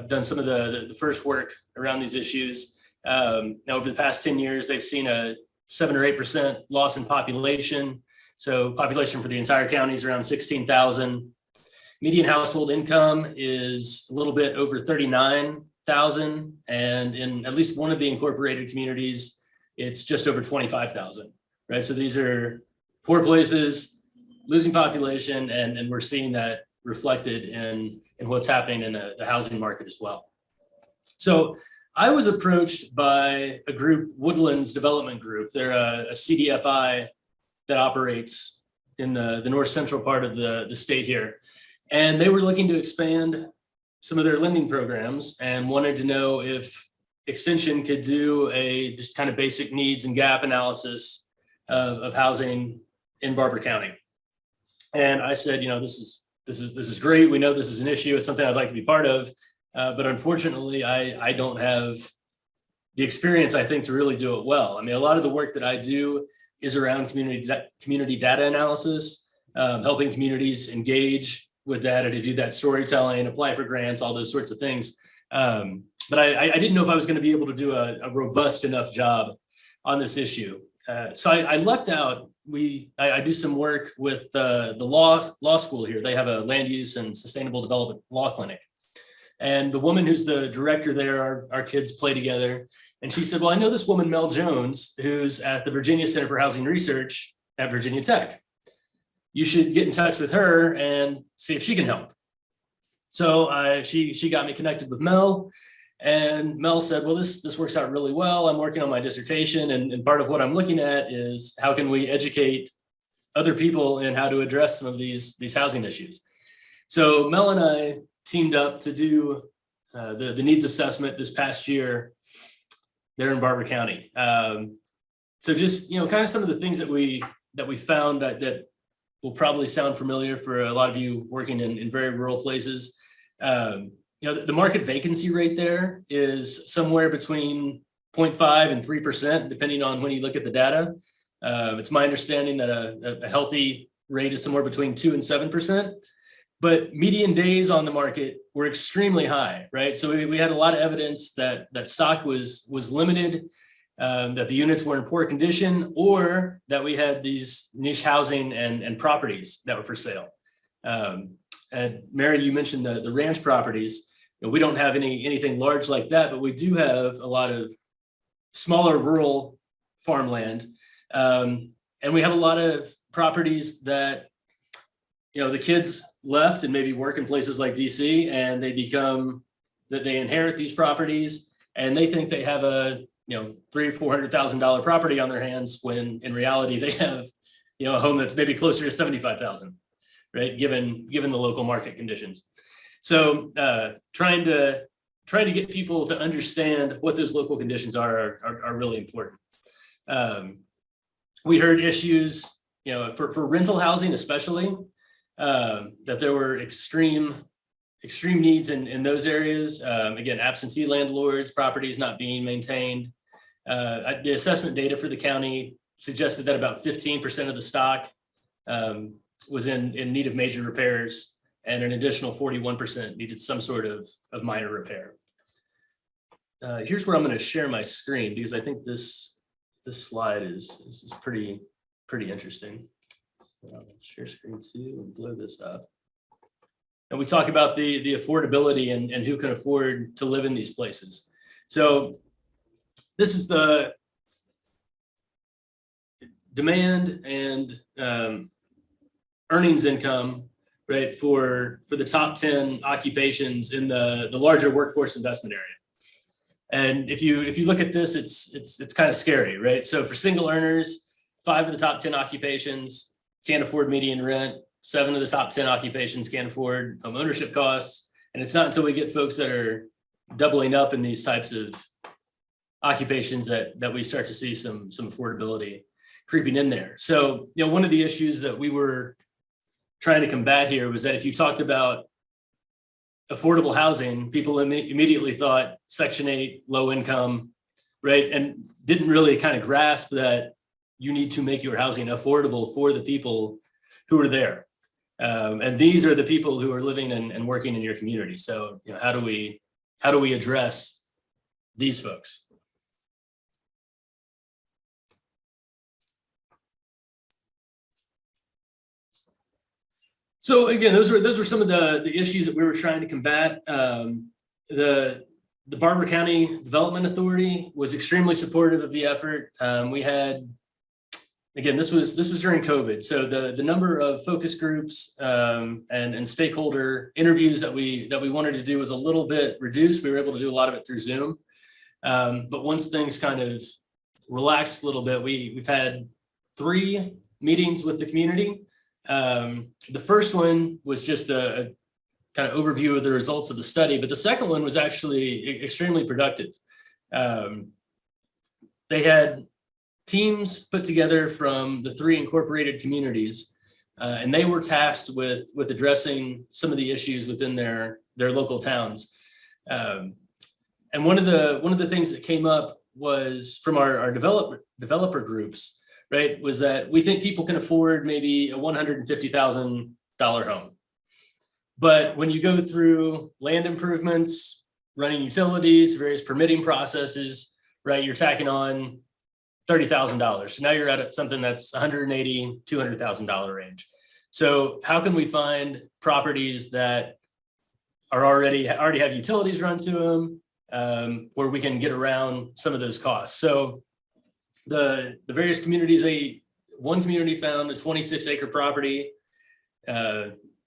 done some of the first work around these issues. Now over the past 10 years, they've seen a 7 or 8% loss in population. So population for the entire county is around 16,000. Median household income is a little bit over 39,000. And in at least one of the incorporated communities, it's just over 25,000. right? So these are poor places, losing population, and we're seeing that reflected in what's happening in the housing market as well. So I was approached by a group, Woodlands Development Group. They're a CDFI that operates in the north central part of the state here. And they were looking to expand some of their lending programs and wanted to know if Extension could do a just kind of basic needs and gap analysis of housing in Barber County. And I said, you know, this is great. We know this is an issue. It's something I'd like to be part of. But unfortunately, I don't have the experience, I think, to really do it well. I mean, a lot of the work that I do is around community data analysis, helping communities engage with data to do that storytelling, apply for grants, all those sorts of things. But I didn't know if I was going to be able to do a robust enough job on this issue. So I lucked out. I do some work with the law school here. They have a land use and sustainable development law clinic. And the woman who's the director there, our kids play together. And she said, well, I know this woman, Mel Jones, who's at the Virginia Center for Housing Research at Virginia Tech. You should get in touch with her and see if she can help. So she got me connected with Mel. And Mel said, well, this works out really well. I'm working on my dissertation. And part of what I'm looking at is how can we educate other people in how to address some of these housing issues. So Mel and I teamed up to do the needs assessment this past year there in Barber County. So just, you know, kind of some of the things that we found that will probably sound familiar for a lot of you working in very rural places. You know, the market vacancy rate there is somewhere between 0.5 and 3%, depending on when you look at the data. It's my understanding that a healthy rate is somewhere between 2 and 7%. But median days on the market were extremely high, right? So we had a lot of evidence that stock was limited, that the units were in poor condition, or that we had these niche housing and properties that were for sale. And Mary, you mentioned the ranch properties. You know, we don't have anything large like that, but we do have a lot of smaller rural farmland. And we have a lot of properties that, you know, the kids left and maybe work in places like DC, and they inherit these properties and they think they have a, you know, $300,000 or $400,000 property on their hands, when in reality they have, you know, a home that's maybe closer to 75,000, right? Given the local market conditions. So trying to get people to understand what those local conditions are really important. We heard issues, you know, for rental housing especially, that there were extreme needs in those areas. Again, absentee landlords, properties not being maintained. The assessment data for the county suggested that about 15% of the stock was in need of major repairs, and an additional 41% needed some sort of minor repair. Here's where I'm going to share my screen, because I think this slide is pretty interesting. So I'll share screen too and blow this up. And we talk about the affordability and who can afford to live in these places. So this is the demand and earnings income, right, for the top 10 occupations in the larger workforce investment area. And if you look at this, it's kind of scary, right? So for single earners, 5 of the top 10 occupations can't afford median rent. 7 of the top 10 occupations can't afford home ownership costs. And it's not until we get folks that are doubling up in these types of occupations that we start to see some affordability creeping in there. So, you know, one of the issues that we were trying to combat here was that if you talked about affordable housing, people immediately thought Section 8, low income, right? And didn't really kind of grasp that you need to make your housing affordable for the people who are there. And these are the people who are living and working in your community. So, you know, how do we address these folks? So again, those were some of the issues that we were trying to combat. The Barber County Development Authority was extremely supportive of the effort. We had, again, this was during COVID. So the number of focus groups and stakeholder interviews that we wanted to do was a little bit reduced. We were able to do a lot of it through Zoom. But once things kind of relaxed a little bit, we've had 3 meetings with the community. The first one was just a kind of overview of the results of the study, but the second one was actually extremely productive. They had teams put together from the 3 incorporated communities, and they were tasked with addressing some of the issues within their local towns. And one of the things that came up was from our developer groups, right, was that we think people can afford maybe a $150,000 home. But when you go through land improvements, running utilities, various permitting processes, right, you're tacking on $30,000. So now you're at something that's $180,000, $200,000 range. So how can we find properties that are already have utilities run to them, where we can get around some of those costs? So the various communities, one community found a 26-acre property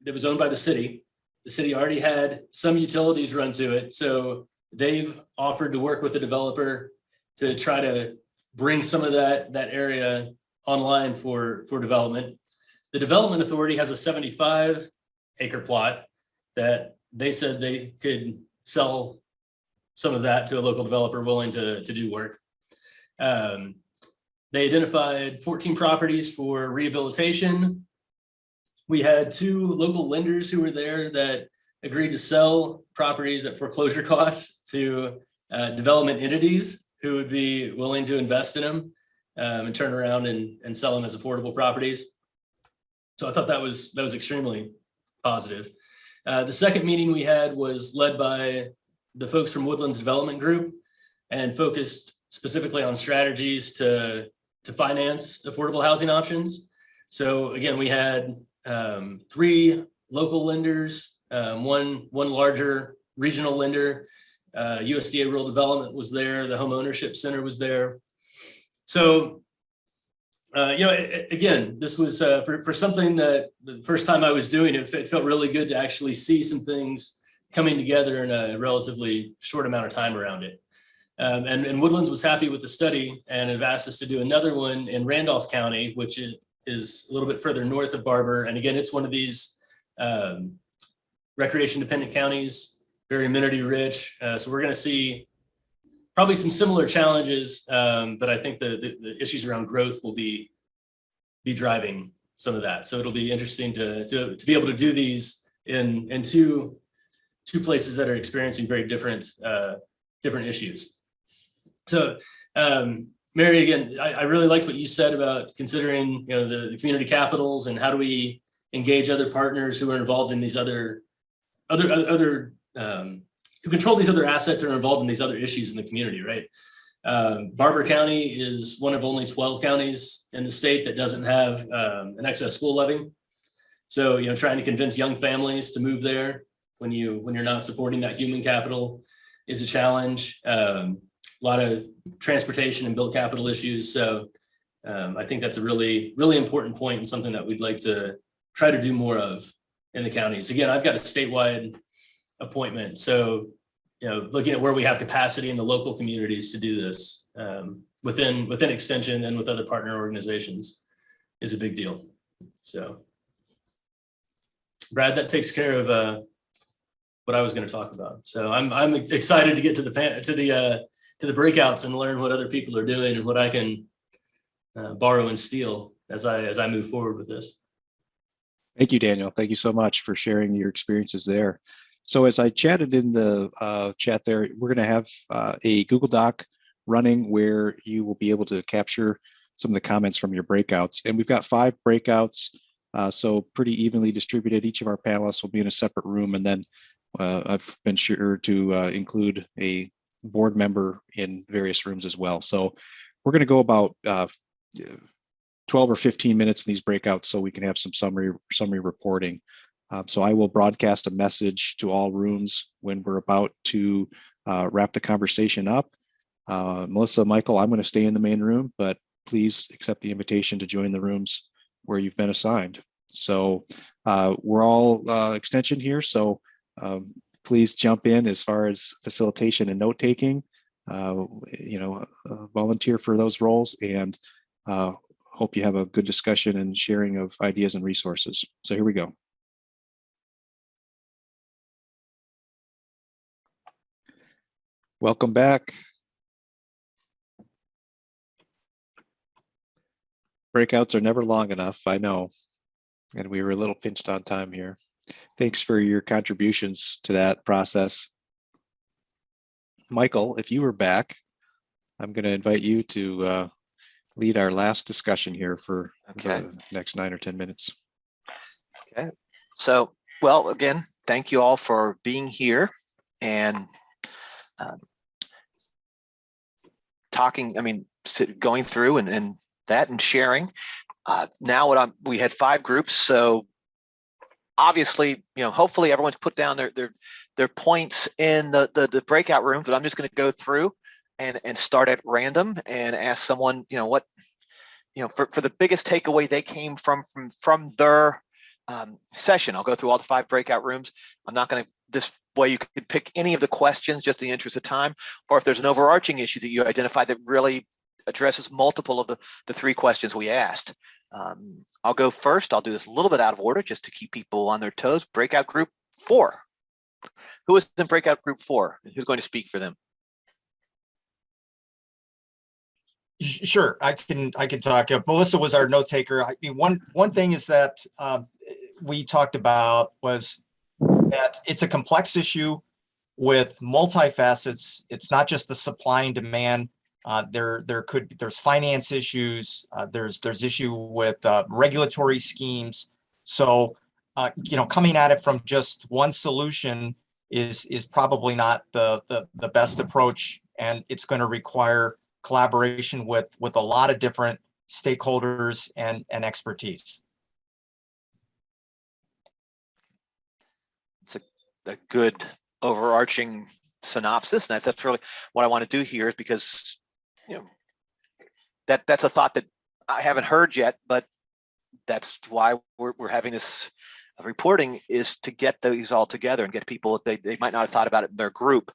that was owned by the city. The city already had some utilities run to it. So they've offered to work with the developer to try to bring some of that area online for development. The development authority has a 75-acre plot that they said they could sell some of that to a local developer willing to do work. They identified 14 properties for rehabilitation. We had 2 local lenders who were there that agreed to sell properties at foreclosure costs to development entities who would be willing to invest in them and turn around and sell them as affordable properties. So I thought that was extremely positive. The second meeting we had was led by the folks from Woodlands Development Group and focused specifically on strategies to finance affordable housing options. So again, we had 3 local lenders, one larger regional lender, USDA Rural Development was there, the Home Ownership Center was there. So, again, this was for something that the first time I was doing it, it felt really good to actually see some things coming together in a relatively short amount of time around it. And Woodlands was happy with the study and have asked us to do another one in Randolph County, which is a little bit further north of Barber. And again, it's one of these recreation dependent counties, very amenity rich. So we're going to see probably some similar challenges, but I think the issues around growth will be driving some of that. So it'll be interesting to be able to do these in two places that are experiencing very different issues. So Mary, again, I really liked what you said about considering the community capitals and how do we engage other partners who are involved in these other who control these other assets and are involved in these other issues in the community, right? Barber County is one of only 12 counties in the state that doesn't have an excess school levy. So, trying to convince young families to move there when you're not supporting that human capital is a challenge. A lot of transportation and build capital issues. So I think that's a really, really important point and something that we'd like to try to do more of in the counties. Again, I've got a statewide appointment. So, looking at where we have capacity in the local communities to do this within Extension and with other partner organizations is a big deal. So, Brad, that takes care of what I was going to talk about. So I'm excited to get to the breakouts and learn what other people are doing and what I can borrow and steal as I move forward with this. Thank you, Daniel. Thank you so much for sharing your experiences there. So as I chatted in the chat there, we're going to have a Google Doc running where you will be able to capture some of the comments from your breakouts. And we've got 5 breakouts, so pretty evenly distributed. Each of our panelists will be in a separate room. And then I've been sure to include a board member in various rooms as well. So we're going to go about 12 or 15 minutes in these breakouts so we can have some summary reporting. So I will broadcast a message to all rooms when we're about to wrap the conversation up. Melissa, Michael, I'm going to stay in the main room, but please accept the invitation to join the rooms where you've been assigned. So we're all extension here, so please jump in as far as facilitation and note taking. Volunteer for those roles, and hope you have a good discussion and sharing of ideas and resources. So here we go. Welcome back. Breakouts are never long enough, I know, and we were a little pinched on time here. Thanks for your contributions to that process. Michael, if you were back, I'm going to invite you to lead our last discussion here for the next 9 or 10 minutes. Okay. So, well, again, thank you all for being here and talking, going through and that and sharing. Now we had 5 groups, so obviously, hopefully everyone's put down their points in the breakout rooms, but I'm just going to go through and start at random and ask someone, what, for the biggest takeaway they came from their session. I'll go through all the 5 breakout rooms. I'm not going to, this way you could pick any of the questions just in the interest of time, or if there's an overarching issue that you identify that really addresses multiple of the 3 questions we asked. I'll go first. I'll do this a little bit out of order just to keep people on their toes. Breakout group 4. Who is in breakout group 4? Who's going to speak for them? Sure, I can talk. Melissa was our note taker. I mean, one thing is that we talked about was that it's a complex issue with multifacets. It's not just the supply and demand. There's finance issues. There's issue with regulatory schemes. So coming at it from just one solution is probably not the best approach, and it's going to require collaboration with a lot of different stakeholders and expertise. It's a good overarching synopsis, and that's really what I want to do here, is because that's a thought that I haven't heard yet, but that's why we're having this reporting, is to get these all together and get people that they might not have thought about it in their group.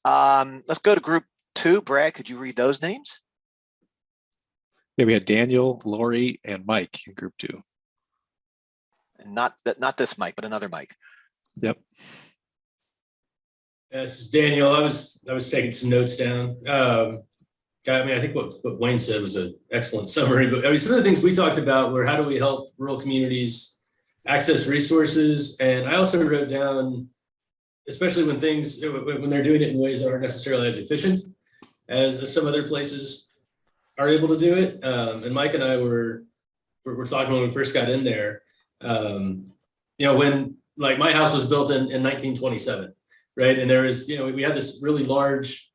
Let's go to group 2. Brad, could you read those names? Yeah, we had Daniel, Lori, and Mike in group 2. And not this Mike, but another Mike. Yep. This is Daniel. I was taking some notes down. I think what Wayne said was an excellent summary, but some of the things we talked about were how do we help rural communities access resources. And I also wrote down, especially when they're doing it in ways that aren't necessarily as efficient as some other places are able to do it. And Mike and I were talking when we first got in there, when like my house was built in 1927, right? And there was, we had this really large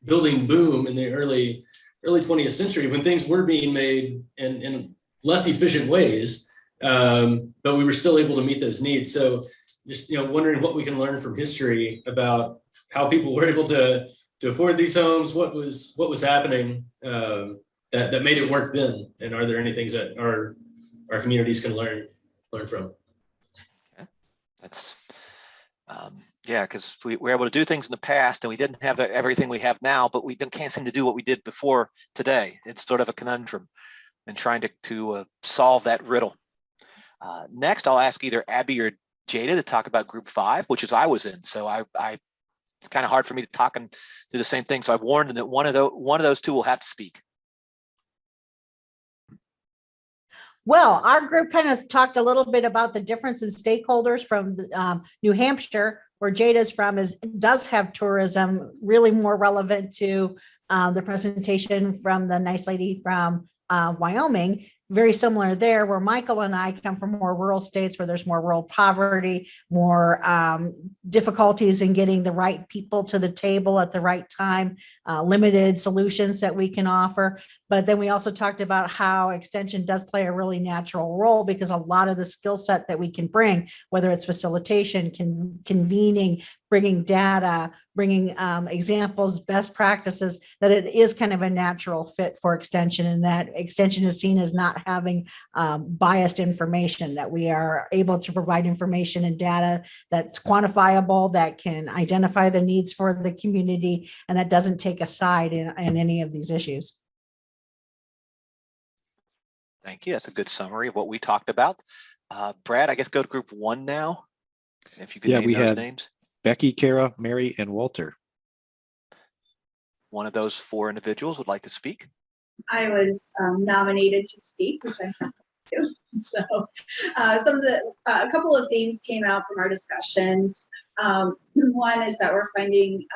building boom in the early 20th century when things were being made in less efficient ways, but we were still able to meet those needs. So just wondering what we can learn from history about how people were able to afford these homes, what was happening that made it work then, and are there any things that our communities can learn from? Okay. That's because we were able to do things in the past and we didn't have everything we have now, but we can't seem to do what we did before today. It's sort of a conundrum, and trying to solve that riddle. Next, I'll ask either Abby or Jada to talk about group 5, which is I was in. So it's kind of hard for me to talk and do the same thing. So I've warned them that one of those 2 will have to speak. Well, our group kind of talked a little bit about the difference in stakeholders from New Hampshire, where Jada's from, does have tourism, really more relevant to the presentation from the nice lady from Wyoming. Very similar there, where Michael and I come from more rural states where there's more rural poverty, more difficulties in getting the right people to the table at the right time, limited solutions that we can offer. But then we also talked about how extension does play a really natural role, because a lot of the skill set that we can bring, whether it's facilitation, convening, bringing data, bringing examples, best practices, that it is kind of a natural fit for extension, and that extension is seen as not having biased information, that we are able to provide information and data that's quantifiable, that can identify the needs for the community, and that doesn't take a side in any of these issues. Thank you. That's a good summary of what we talked about. Brad, I guess go to group 1 now. If you could name we those had names. Becky, Kara, Mary, and Walter. One of those 4 individuals would like to speak. I was nominated to speak, which I have to do. So a couple of themes came out from our discussions. One is that we're finding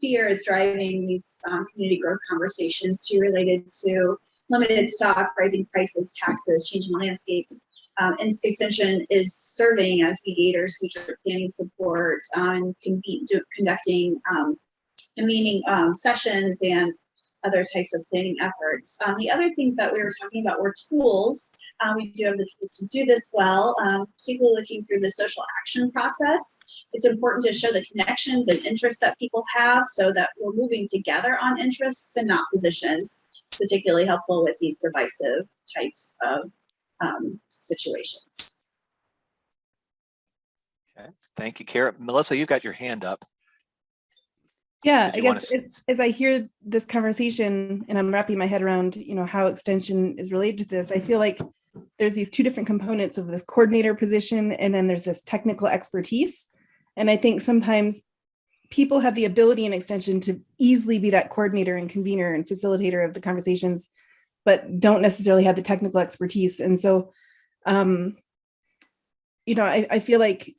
fear is driving these community growth conversations related to limited stock, rising prices, taxes, changing landscapes. And Extension is serving as mediators, future planning support, and conducting convening sessions and other types of planning efforts. The other things that we were talking about were tools. We do have the tools to do this well, particularly looking through the social action process. It's important to show the connections and interests that people have so that we're moving together on interests and not positions. It's particularly helpful with these divisive types of situations. Okay. Thank you, Kara. Melissa, you've got your hand up. Yeah, Did I you wanna guess as I hear this conversation and I'm wrapping my head around, how extension is related to this, I feel like there's these 2 different components of this coordinator position, and then there's this technical expertise. And I think sometimes people have the ability in extension to easily be that coordinator and convener and facilitator of the conversations, but don't necessarily have the technical expertise. And so, I feel like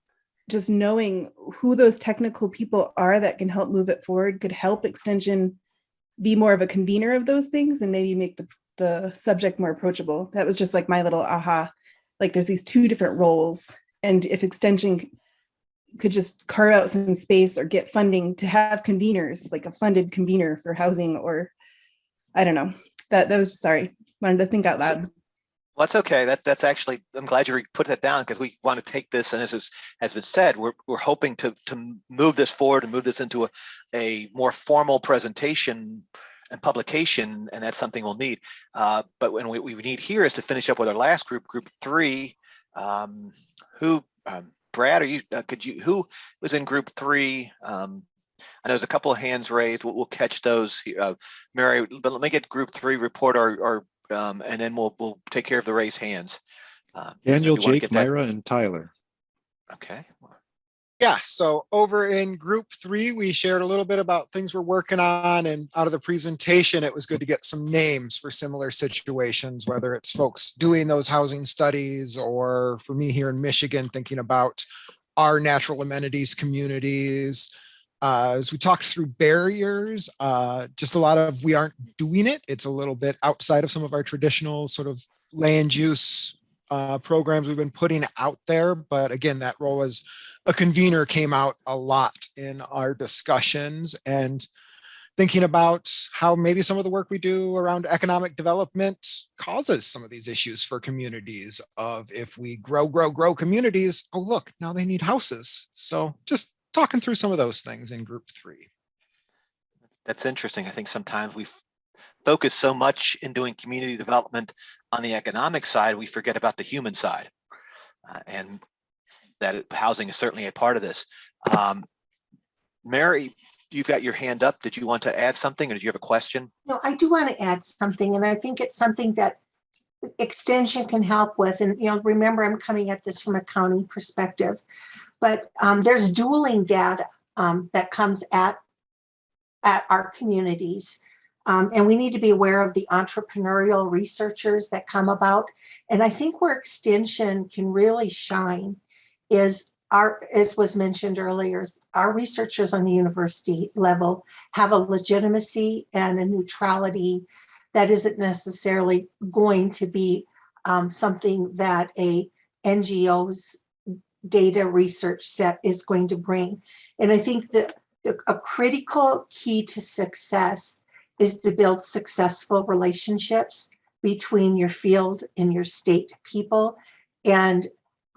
just knowing who those technical people are that can help move it forward could help extension be more of a convener of those things and maybe make the subject more approachable. That was just like my little aha, like there's these 2 different roles. And if extension could just carve out some space or get funding to have conveners, like a funded convener for housing, or I don't know, that was, sorry, wanted to think out loud. Well, that's okay. That's actually, I'm glad you put that down, because we want to take this, and as has been said, we're hoping to move this forward and move this into a more formal presentation and publication, and that's something we'll need. But when we need here is to finish up with our last group 3. Brad, who was in group 3? I know there's a couple of hands raised. We'll catch those. Mary, but let me get group 3 report and then we'll take care of the raised hands. Daniel, Jake, Myra, and Tyler. Okay. Yeah, so over in group 3, we shared a little bit about things we're working on, and out of the presentation, it was good to get some names for similar situations, whether it's folks doing those housing studies, or for me here in Michigan, thinking about our natural amenities communities. As we talked through barriers, just a lot of we aren't doing it. It's a little bit outside of some of our traditional sort of land use programs we've been putting out there. But again, that role as a convener came out a lot in our discussions, and thinking about how maybe some of the work we do around economic development causes some of these issues for communities of, if we grow communities, oh, look, now they need houses. So just talking through some of those things in group 3. That's interesting. I think sometimes we focus so much in doing community development on the economic side, we forget about the human side, and that housing is certainly a part of this. Mary, you've got your hand up. Did you want to add something, or did you have a question? No, I do want to add something, and I think it's something that extension can help with. And remember, I'm coming at this from a county perspective, but there's dueling data that comes at our communities. And we need to be aware of the entrepreneurial researchers that come about. And I think where extension can really shine is as was mentioned earlier, our researchers on the university level have a legitimacy and a neutrality that isn't necessarily going to be something that a NGO's data research set is going to bring. And I think that a critical key to success is to build successful relationships between your field and your state people, and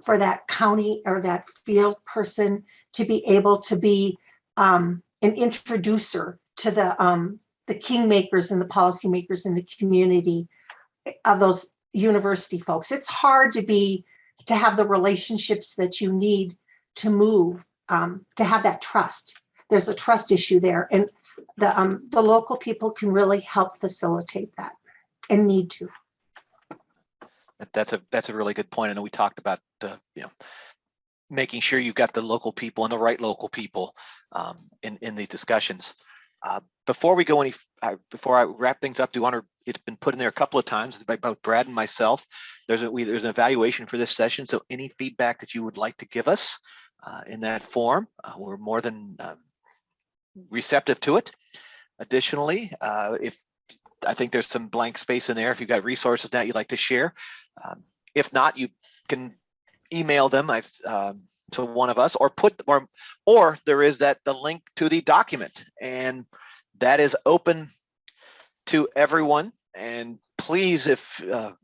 for that county or that field person to be able to be an introducer to the kingmakers and the policymakers in the community of those university folks. It's hard to have the relationships that you need to move, to have that trust. There's a trust issue there, and the local people can really help facilitate that and need to. That's a really good point. I know we talked about making sure you've got the local people and the right local people in these discussions. Before we go before I wrap things up, it's been put in there a couple of times by both Brad and myself. There's an evaluation for this session. So any feedback that you would like to give us in that form, we're more than receptive to it. Additionally, if I think there's some blank space in there, if you've got resources that you'd like to share. If not, you can email them to one of us, or there is the link to the document, and that is open to everyone. And please,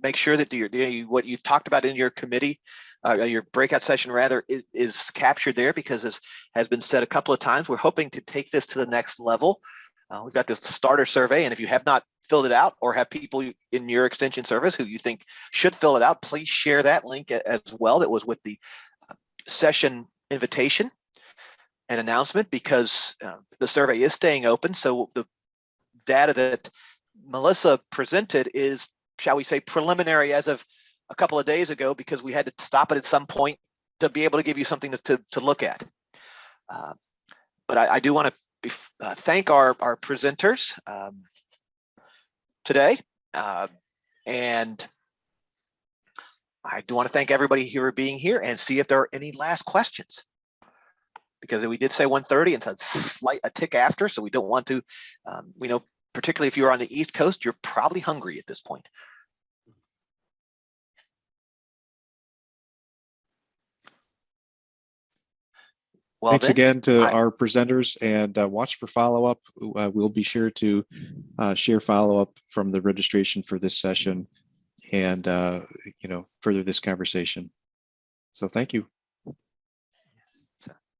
make sure that what you talked about in your committee, your breakout session rather, is captured there, because as has been said a couple of times, we're hoping to take this to the next level. We've got this starter survey, and if you have not filled it out or have people in your extension service who you think should fill it out, please share that link as well. That was with the session invitation and announcement, because the survey is staying open. So the data that Melissa presented is, shall we say, preliminary as of a couple of days ago, because we had to stop it at some point to be able to give you something to look at. But I do want to thank our presenters today, and I do want to thank everybody here for being here, and see if there are any last questions, because we did say 1:30 and it's a tick after, so we don't want to, we know, particularly if you're on the East Coast, you're probably hungry at this point. Well, thanks then, again to our presenters, and watch for follow-up. We'll be sure to share follow-up from the registration for this session, and further this conversation. So thank you.